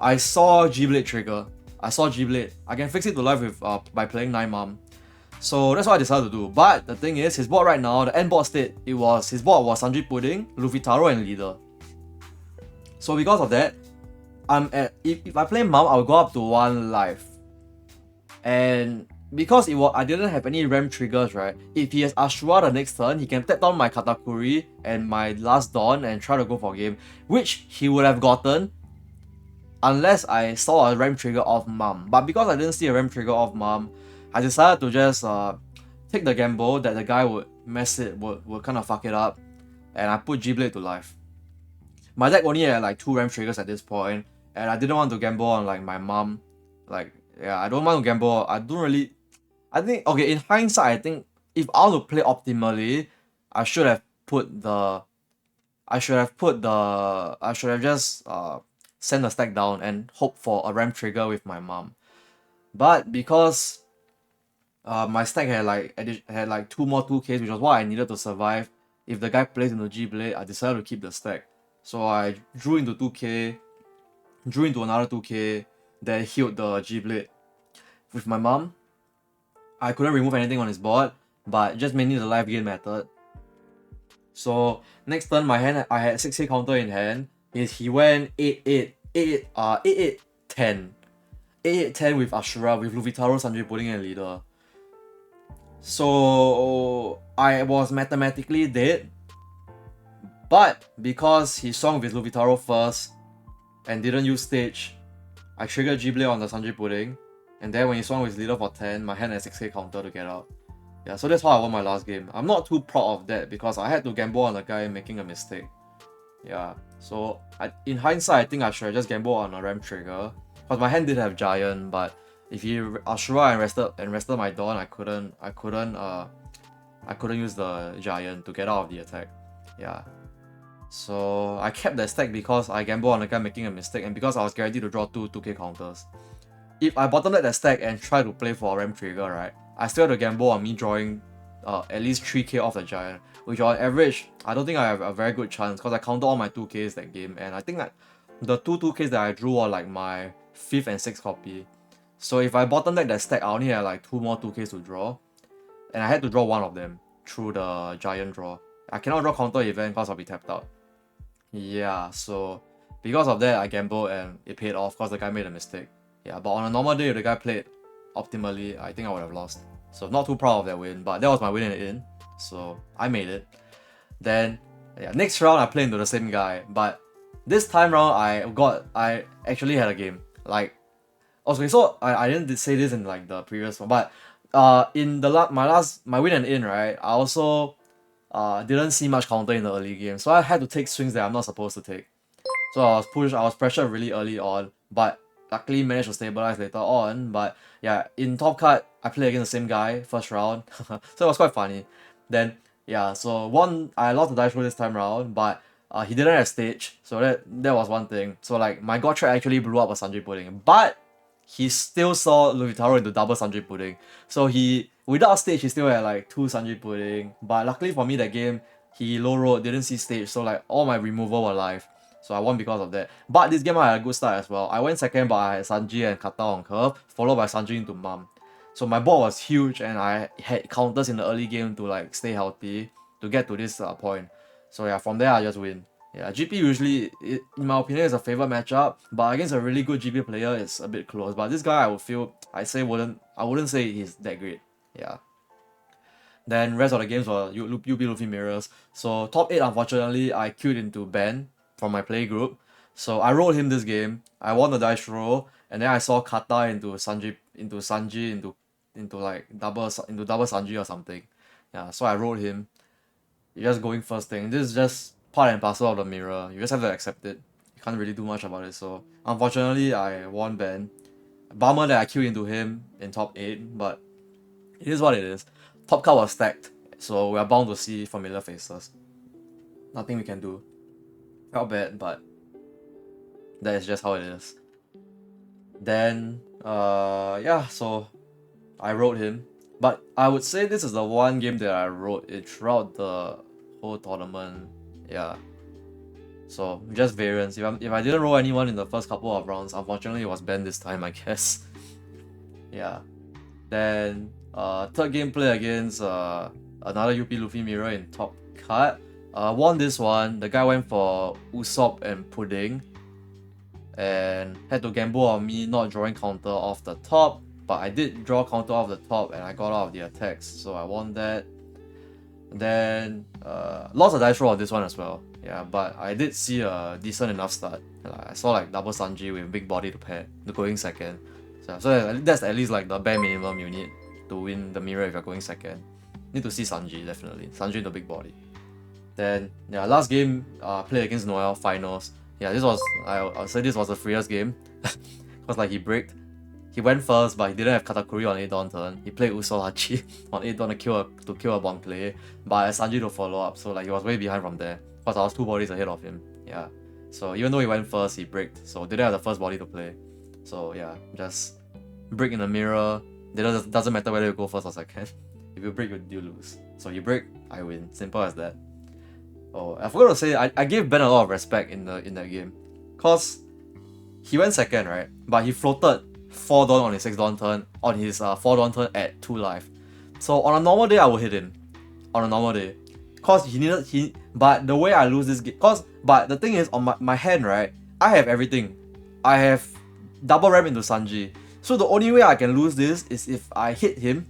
I saw G-Blade trigger. I saw G-Blade. I can fix it to life with by playing 9 Mum. So that's what I decided to do. But the thing is, his board right now, the end board state, his board was Sanji Pudding, Luffy Taro, and Leader. So because of that, if I play Mum, I'll go up to 1 life. And because I didn't have any RAM triggers, right? If he has Ashura the next turn, he can tap down my Katakuri and my last Dawn and try to go for game, which he would have gotten unless I saw a RAM trigger off Mum. But because I didn't see a RAM trigger off Mum, I decided to just take the gamble that the guy would would kind of fuck it up, and I put G-Blade to life. My deck only had like 2 RAM triggers at this point, and I didn't want to gamble on like my Mum. Like, yeah, I don't want to gamble. I think, okay, in hindsight, I think if I want to play optimally, I should have just send the stack down and hope for a RAM trigger with my Mum. But because my stack had like 2 more 2Ks, which was what I needed to survive. If the guy plays into G-Blade, I decided to keep the stack. So I drew into 2K, drew into another 2K, then healed the G-Blade. With my Mum, I couldn't remove anything on his board, but just mainly the life gain method. So next turn my hand I had 6k counter in hand. He went 8-8-10. 8-8-10 with Ashura, with Luvitaro, Sanjay Pudding and leader. So I was mathematically dead. But because he swung with Luvitaro first and didn't use stage, I triggered G-Blade on the Sanjay Pudding. And then when he swung with leader for 10, my hand had 6k counter to get out. Yeah, so that's how I won my last game. I'm not too proud of that because I had to gamble on a guy making a mistake. Yeah, so in hindsight, I think I should have just gambled on a Ram trigger. Because my hand did have Giant, but if he Ashura and rested my Dawn, I couldn't use the Giant to get out of the attack. Yeah. So I kept that stack because I gambled on a guy making a mistake and because I was guaranteed to draw 2k counters. If I bottomled that stack and tried to play for a Ram trigger, right, I still had to gamble on me drawing at least 3k off the Giant, which on average, I don't think I have a very good chance because I counted all my 2ks that game, and I think that the 2ks that I drew are like my 5th and 6th copy. So if I bottomled that stack, I only had like 2 more 2ks to draw, and I had to draw one of them through the Giant draw. I cannot draw counter event because I'll be tapped out. Yeah, so because of that, I gambled and it paid off because the guy made a mistake. Yeah, but on a normal day, if the guy played optimally, I think I would have lost. So not too proud of that win, but that was my win in the end. So I made it. Then, yeah, next round I played into the same guy, but this time round I actually had a game. Like, okay, so I didn't say this in like the previous one, but in the my win and in, right, I also didn't see much counter in the early game, so I had to take swings that I'm not supposed to take. So I was pressured really early on, but luckily managed to stabilize later on. But yeah, in top cut, I played against the same guy first round, so it was quite funny. Then yeah, so I lost the dice roll this time round, but he didn't have stage, so that was one thing. So like my god track actually blew up a Sanjay Pudding, but he still saw Luvitaro into double Sanjay Pudding. So he without stage he still had like 2 Sanjay Pudding. But luckily for me that game, he low rolled, didn't see stage, so like all my removal were live. So I won because of that. But this game I had a good start as well. I went second, but I had Sanji and Kata on curve, followed by Sanji into Mum. So my board was huge and I had counters in the early game to like stay healthy to get to this point. So yeah, from there I just win. Yeah, GP usually, in my opinion, is a favorite matchup, but against a really good GP player, it's a bit close. But this guy, I wouldn't say he's that great. Yeah. Then rest of the games were UB Luffy mirrors. So top 8, unfortunately, I queued into Ben from my play group. So I rolled him this game. I won the dice roll, and then I saw Kata into Sanji into like double Sanji or something. Yeah, so I rolled him. You're just going first thing. This is just part and parcel of the mirror. You just have to accept it. You can't really do much about it. So unfortunately, I won Ben. Bummer that I queued into him in top 8, but it is what it is. Top card was stacked, so we are bound to see familiar faces. Nothing we can do. Felt bad, but that is just how it is. Then, yeah, so I wrote him. But I would say this is the one game that I wrote it throughout the whole tournament. Yeah. So just variance. If I didn't roll anyone in the first couple of rounds, unfortunately it was Ben this time, I guess. Yeah. Then third game play against another UP Luffy mirror in top cut. Won this one. The guy went for Usopp and Pudding and had to gamble on me not drawing counter off the top, but I did draw counter off the top and I got out of the attacks, so I won that. Then lost a dice roll on this one as well. Yeah, but I did see a decent enough start. I saw like double Sanji with big body to pair, going second. So that's at least like the bare minimum you need to win the mirror if you're going second. Need to see Sanji, definitely. Sanji in the big body. Then yeah, last game played against Noel finals. Yeah, this was I'll say this was the freest game. Cause like he braked. He went first, but he didn't have Katakuri on 8 dawn turn. He played Usohachi on 8 dawn to kill a bond play, but I had Sanji to follow up, so like he was way behind from there. Because I was 2 bodies ahead of him. Yeah. So even though he went first, he braked. So didn't have the first body to play. So yeah, just break in the mirror. It doesn't matter whether you go first or second. If you break, you lose. So you break, I win. Simple as that. Oh, I forgot to say, I gave Ben a lot of respect in that game. Cause he went second, right? But he floated 4 dawn on his 6 dawn turn, on his 4 dawn turn at 2 life. So on a normal day, I would hit him. On a normal day. Cause But the way I lose this game, but the thing is, on my hand, right, I have everything. I have double ramp into Sanji. So the only way I can lose this is if I hit him.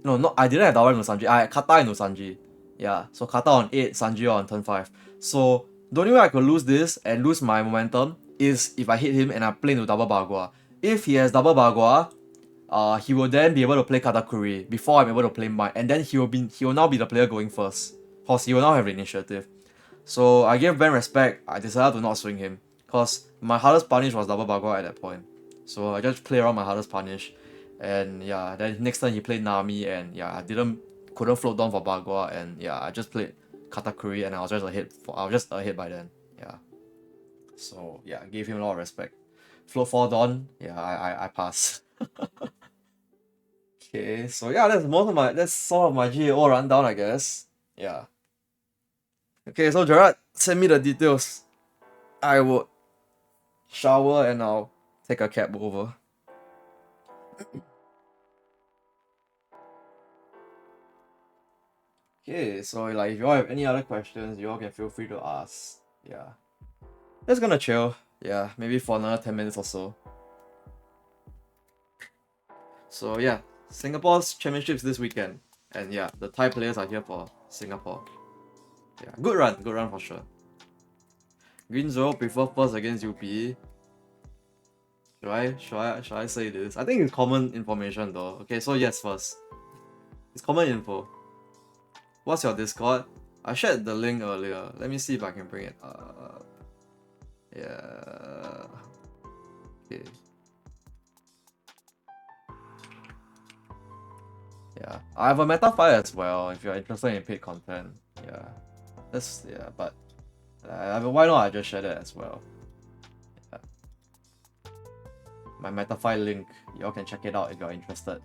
No, I didn't have double ramp into Sanji. I had kata into Sanji. Yeah, so kata on 8, Sanji on turn 5. So the only way I could lose this and lose my momentum is if I hit him and I play into double Bagua. If he has double Bagua, he will then be able to play Katakuri before I'm able to play mine, and then he will now be the player going first, cause he will now have the initiative. So I gave Ben respect. I decided to not swing him, cause my hardest punish was double Bagua at that point. So I just play around my hardest punish, and yeah, then next time he played Nami, and yeah, I couldn't float down for Bagua, and yeah, I just played Katakuri, and I was just ahead by then. Yeah. So yeah, I gave him a lot of respect. Float 4 Dawn, yeah, I pass. Okay, so yeah, that's sort of my GAO rundown, I guess. Yeah. Okay, so Gerard, send me the details. I would shower and I'll take a cab over. Okay, so like if you all have any other questions, you all can feel free to ask. Yeah. Just gonna chill. Yeah, maybe for another 10 minutes or so. So yeah, Singapore's championships this weekend. And yeah, the Thai players are here for Singapore. Yeah, good run for sure. Green Zero prefer first against UP. Should I say this? I think it's common information though. Okay, so yes first. It's common info. What's your Discord? I shared the link earlier. Let me see if I can bring it up. Yeah. Okay. Yeah. I have a meta file as well if you're interested in paid content. Yeah. But why not I just share that as well? Yeah. My meta file link, y'all can check it out if you're interested.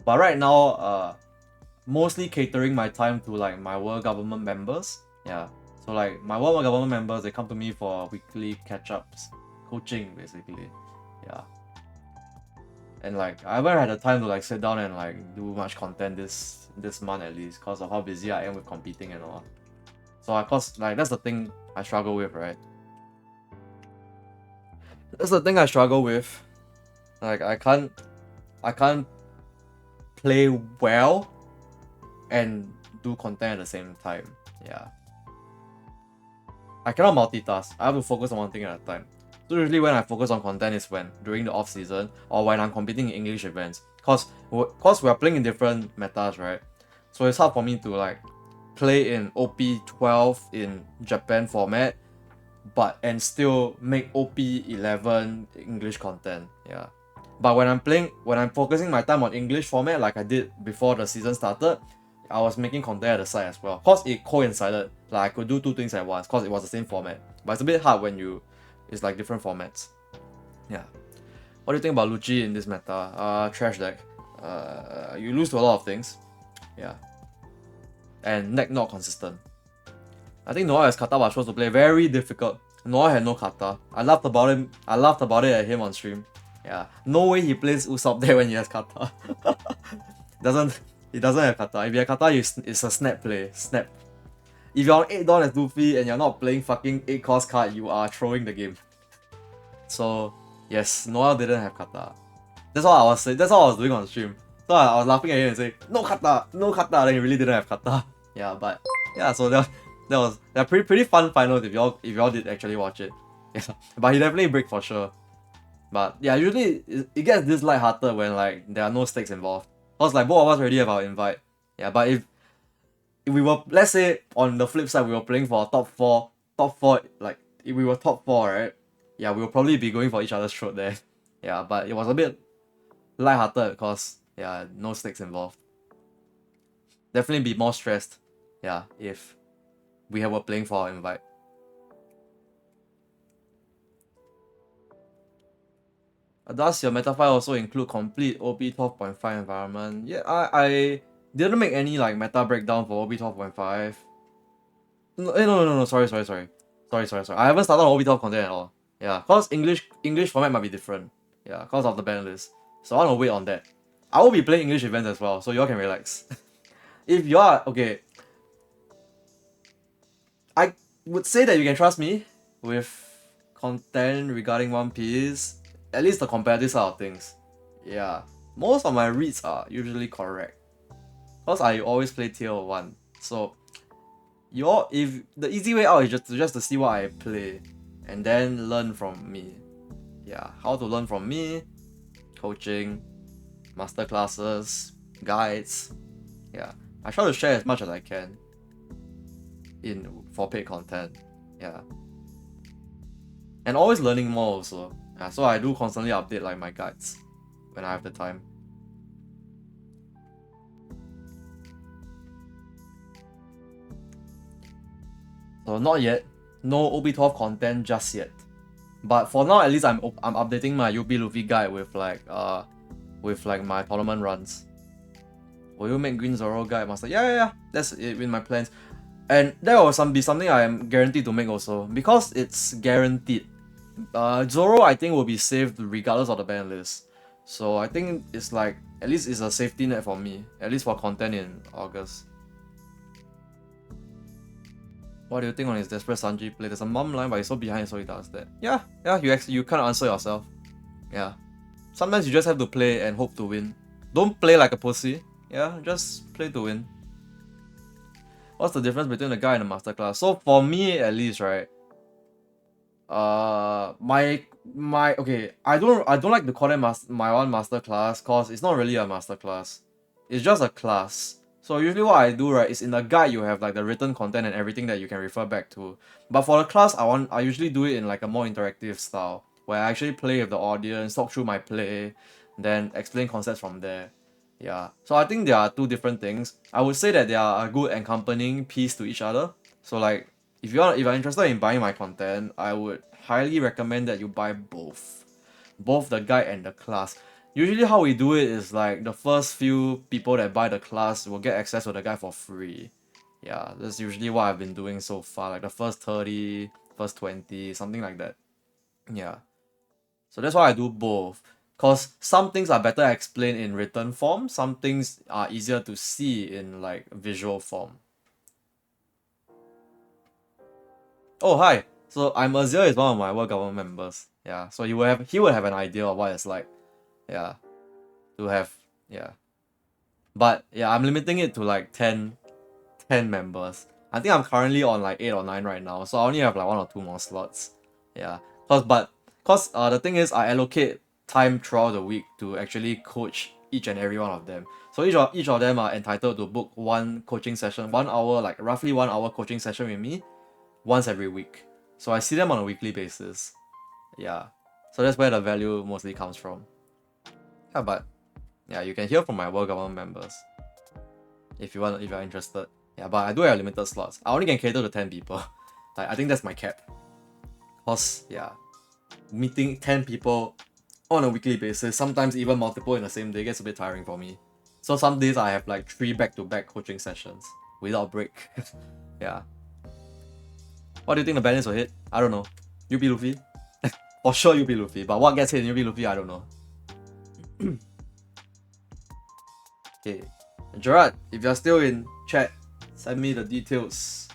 But right now, mostly catering my time to like my world government members. Yeah. So like my world government members, they come to me for weekly catch-ups, coaching basically. Yeah. And like I haven't had the time to like sit down and like do much content this month at least because of how busy I am with competing and all. So of course like that's the thing I struggle with, right? That's the thing I struggle with. Like I can't play well and do content at the same time. Yeah. I cannot multitask. I have to focus on one thing at a time. So usually when I focus on content is when during the off season or when I'm competing in English events. Cause we are playing in different metas, right? So it's hard for me to like play in OP12 in Japan format, and still make OP11 English content. Yeah. But when I'm focusing my time on English format like I did before the season started, I was making content at the side as well. Cause it coincided. Like I could do two things at once cause it was the same format. But it's a bit hard when it's like different formats. Yeah. What do you think about Lucci in this meta? Trash deck. You lose to a lot of things. Yeah. And deck not consistent. I think Noah has kata was supposed to play very difficult. Noah had no kata. I laughed about it at him on stream. Yeah. No way he plays Usopp there when he has kata. He doesn't have kata. If you have kata, it's a snap play. Snap. If you're on 8 Dawn as Luffy and you're not playing fucking 8 cost card, you are throwing the game. So yes, Noah didn't have kata. That's all I was saying. That's all I was doing on stream. So I was laughing at him and saying, no kata. Then he really didn't have kata. Yeah, but yeah, so that was pretty fun finals if y'all did actually watch it. Yeah. But he definitely break for sure. But yeah, usually it gets this lighthearted when like there are no stakes involved. Cause like both of us already have our invite. Yeah, but if we were, let's say on the flip side we were playing for top four, like if we were top 4, right? Yeah, we will probably be going for each other's throat there. Yeah, but it was a bit lighthearted because yeah, no stakes involved. Definitely be more stressed. Yeah, if we were playing for our invite. Does your meta file also include complete OP 12.5 environment? Yeah, I didn't make any like meta breakdown for OP 12.5. No, sorry. I haven't started on OP 12 content at all. Yeah, cause English format might be different. Yeah, cause of the ban list. So I want to wait on that. I will be playing English events as well, so y'all can relax. If you are okay, I would say that you can trust me with content regarding One Piece, at least the competitive side of things. Yeah, most of my reads are usually correct, cause I always play tier 1. So if the easy way out is just to see what I play and then learn from me. Yeah, how to learn from me, coaching, master classes, guides. Yeah, I try to share as much as I can for paid content. Yeah, and always learning more also. Yeah, so I do constantly update like my guides when I have the time. So not yet, no OB12 content just yet. But for now, at least I'm updating my UB Luffy guide with like my tournament runs. Will you make Green Zoro guide, Master? Yeah. That's it in my plans. And that will be something I am guaranteed to make also, because it's guaranteed. Zoro I think will be saved regardless of the ban list. So I think it's like, at least it's a safety net for me, at least for content in August. What do you think on his Desperate Sanji play? There's a mom line, but he's so behind, so he does that. Yeah, you kind of answer yourself. Yeah. Sometimes you just have to play and hope to win. Don't play like a pussy. Yeah, just play to win. What's the difference between the guy and the masterclass? So for me, at least, right? My okay. I don't like to call them my one masterclass, cause it's not really a masterclass. It's just a class. So usually what I do, right, is in the guide you have like the written content and everything that you can refer back to. But for the class, I usually do it in like a more interactive style, where I actually play with the audience, talk through my play, then explain concepts from there. Yeah. So I think there are two different things. I would say that they are a good accompanying piece to each other. So like, if you're interested in buying my content, I would highly recommend that you buy both the guide and the class. Usually how we do it is like the first few people that buy the class will get access to the guide for free. Yeah, that's usually what I've been doing so far, like the first 30, first 20, something like that. Yeah. So that's why I do both. Cause some things are better explained in written form, some things are easier to see in like visual form. Oh hi. So I'm Azir is one of my world government members. Yeah. So he will have an idea of what it's like. Yeah. To have yeah. But yeah, I'm limiting it to like 10 members. I think I'm currently on like 8 or 9 right now, so I only have like 1 or 2 more slots. Yeah. Cause the thing is I allocate time throughout the week to actually coach each and every one of them. So each of them are entitled to book one coaching session, 1 hour, like roughly 1 hour coaching session with me once every week. So I see them on a weekly basis. Yeah. So that's where the value mostly comes from. Yeah, but yeah, you can hear from my world government members if you're interested. Yeah, but I do have limited slots. I only can cater to 10 people. Like I think that's my cap. Cause yeah, meeting 10 people on a weekly basis, sometimes even multiple in the same day, gets a bit tiring for me. So some days I have like 3 back-to-back coaching sessions without break. Yeah. What do you think the balance will hit? I don't know. UB Luffy? For sure UB Luffy, but what gets hit in UB Luffy, I don't know. Okay. Gerard, if you're still in chat, send me the details.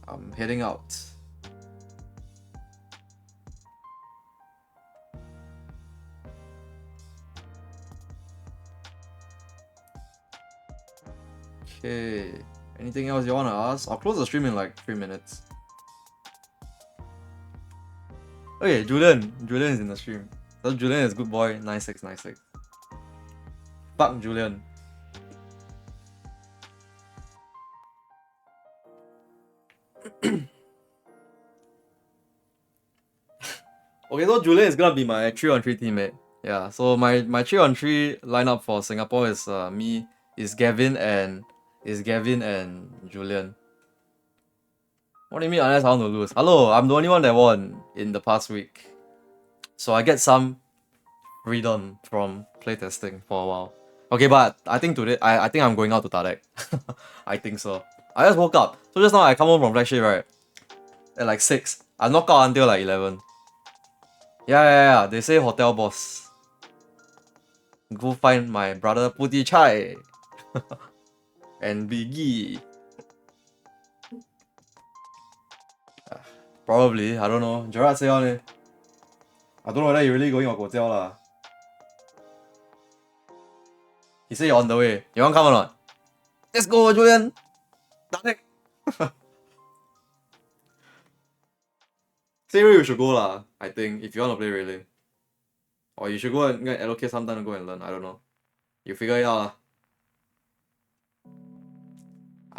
I'm heading out. Okay. Anything else you wanna ask? I'll close the stream in like 3 minutes. Okay, Julian. Julian is in the stream. So Julian is good boy 9696. Fuck Julian. Okay, so Julian is gonna be my 3-on-3 teammate. Yeah, so my 3-on-3 lineup for Singapore is me, is Gavin and Julian. What do you mean unless I want to lose? Hello, I'm the only one that won in the past week. So I get some freedom from playtesting for a while. Okay, but I think today I think I'm going out to Tadek. I think so. I just woke up. So just now I come home from flagship, right? At like 6. I knock out until like 11. Yeah. They say hotel boss. Go find my brother Puti Chai and Biggie. Probably, I don't know. Gerard say on it. I don't know whether you're really going or go tell lah. He say you're on the way. You want come or not? Let's go, Julian. Say you should go lah. I think if you want to play really, or you should go and allocate some time to go and learn. I don't know. You figure it out lah.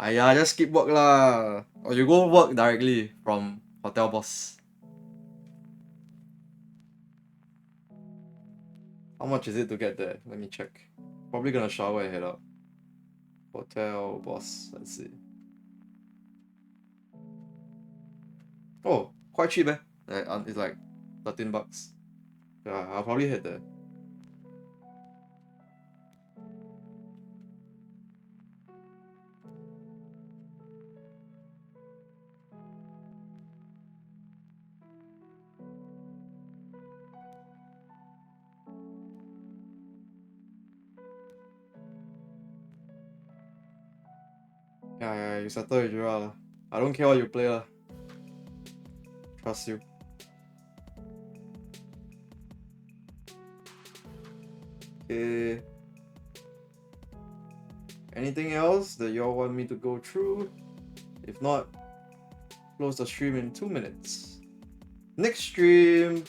Aiya, just skip work lah. Or you go work directly from hotel boss. How much is it to get there? Let me check. Probably gonna shower and head out. Hotel boss. Let's see. Oh, quite cheap eh. It's like $13. Yeah, I'll probably head there. Yeah, you settle with Jura lah. I don't care what you play lah. Trust you. Okay. Anything else that y'all want me to go through? If not, close the stream in 2 minutes. Next stream.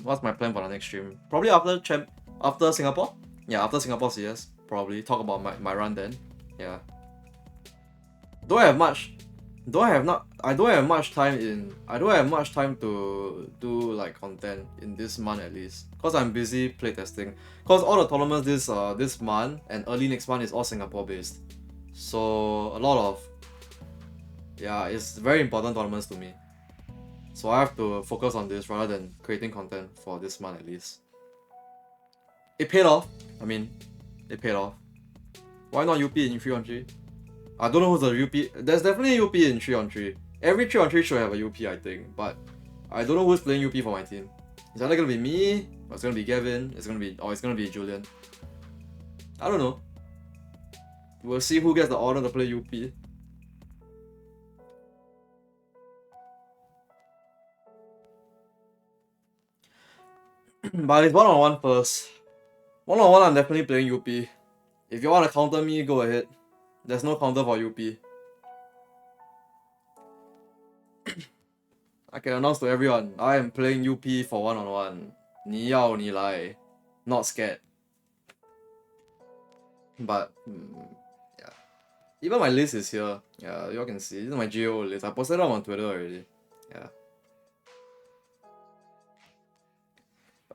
What's my plan for the next stream? Probably after Singapore. Yeah, after Singapore CS. Probably talk about my run then. Yeah. I don't have much time to do like content in this month at least, cause I'm busy playtesting. Cause all the tournaments this month and early next month is all Singapore based, so a lot of it's very important tournaments to me. So I have to focus on this rather than creating content for this month at least. It paid off. I mean, it paid off. Why not UP in 3-on-3? I don't know who's the UP. There's definitely a UP in 3-on-3. Every 3-on-3 should have a UP, I think. But I don't know who's playing UP for my team. It's either gonna be me, or it's gonna be Gavin, it's gonna be Julian. I don't know. We'll see who gets the order to play UP. But it's one-on-one first. One-on-one, I'm definitely playing UP. If you want to counter me, go ahead. There's no counter for UP. I can announce to everyone, I am playing UP for one-on-one. 你要你来, not scared. But yeah, even my list is here. Yeah, you all can see. This is my GAO list. I posted it on Twitter already. Yeah.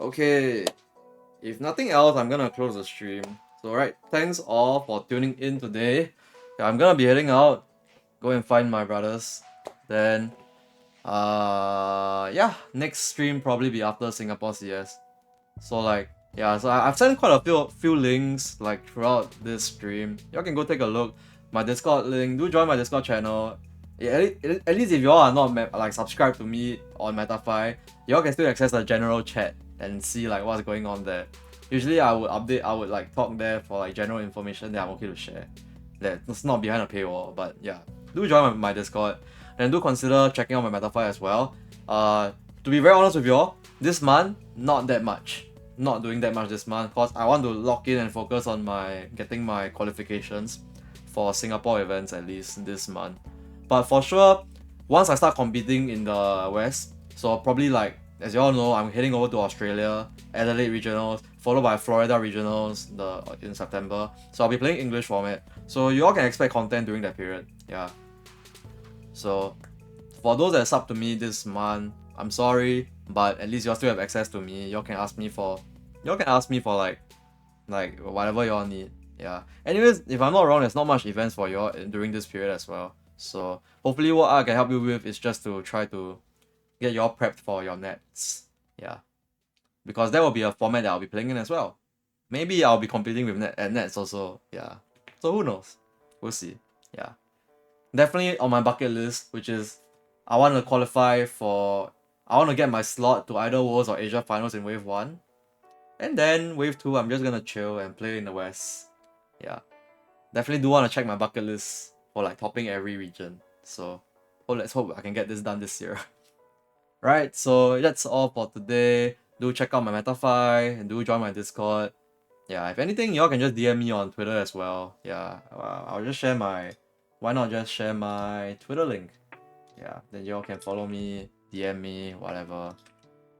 Okay. If nothing else, I'm gonna close the stream. So alright, thanks all for tuning in today. Yeah, I'm gonna be heading out. Go and find my brothers. Then next stream probably be after Singapore CS. So like so I've sent quite a few links like throughout this stream. Y'all can go take a look. My Discord link. Do join my Discord channel. Yeah, at least if y'all are not like subscribed to me on MetaFi, y'all can still access the general chat and see like what's going on there. Usually I would like talk there for like general information that I'm okay to share. That's not behind a paywall, but yeah. Do join my Discord and do consider checking out my MetaFi as well. To be very honest with y'all, this month, not that much. Not doing that much this month because I want to lock in and focus on getting my qualifications for Singapore events at least this month. But for sure, once I start competing in the West, so probably like, as you all know, I'm heading over to Australia, Adelaide Regionals, followed by Florida Regionals in September. So I'll be playing English format. So you all can expect content during that period. Yeah. So for those that sub to me this month, I'm sorry, but at least you all still have access to me. You all can ask me for like whatever you all need. Yeah. Anyways, if I'm not wrong, there's not much events for you all during this period as well. So hopefully what I can help you with is just to try to get you all prepped for your nets. Yeah. Because that will be a format that I'll be playing in as well. Maybe I'll be competing with nets also. Yeah. So who knows? We'll see. Yeah. Definitely on my bucket list, which is I want to get my slot to either Worlds or Asia Finals in Wave 1. And then Wave 2, I'm just gonna chill and play in the West. Yeah. Definitely do want to check my bucket list for like topping every region. So let's hope I can get this done this year. Right, so that's all for today. Do check out my MetaFi and do join my Discord. Yeah, if anything, y'all can just DM me on Twitter as well. Yeah, I'll just share my. Why not just share my Twitter link? Yeah, then y'all can follow me, DM me, whatever.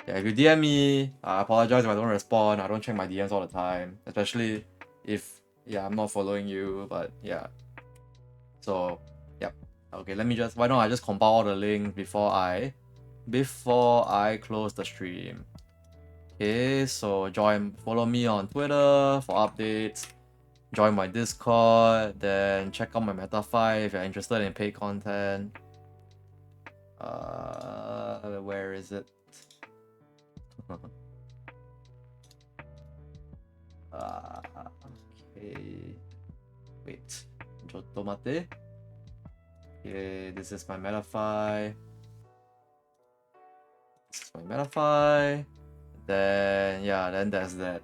Yeah, if you DM me, I apologize if I don't respond. I don't check my DMs all the time, especially if I'm not following you. But yeah, so yep. Okay, let me just. Why don't I just compile all the links before I close the stream? Okay, so follow me on Twitter for updates. Join my Discord, then check out my MetaFi if you're interested in paid content. Where is it? Okay. Wait. Jotomate. Okay, this is my MetaFi. This is my MetaFi. Then then there's that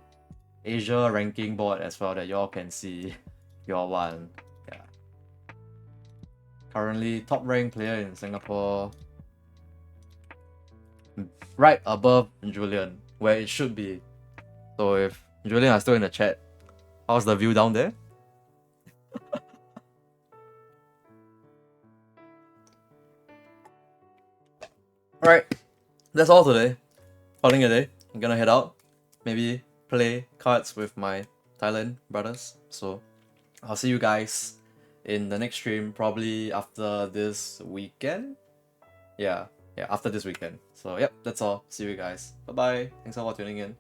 Asia ranking board as well that y'all can see if y'all want. Yeah. Currently top ranked player in Singapore. Right above Julian, where it should be. So if Julian are still in the chat, how's the view down there? Alright, that's all today. Calling it a day. I'm gonna head out. Maybe play cards with my Thailand brothers. So I'll see you guys in the next stream, probably after this weekend. Yeah, after this weekend. So yep, that's all. See you guys. Bye bye. Thanks all for tuning in.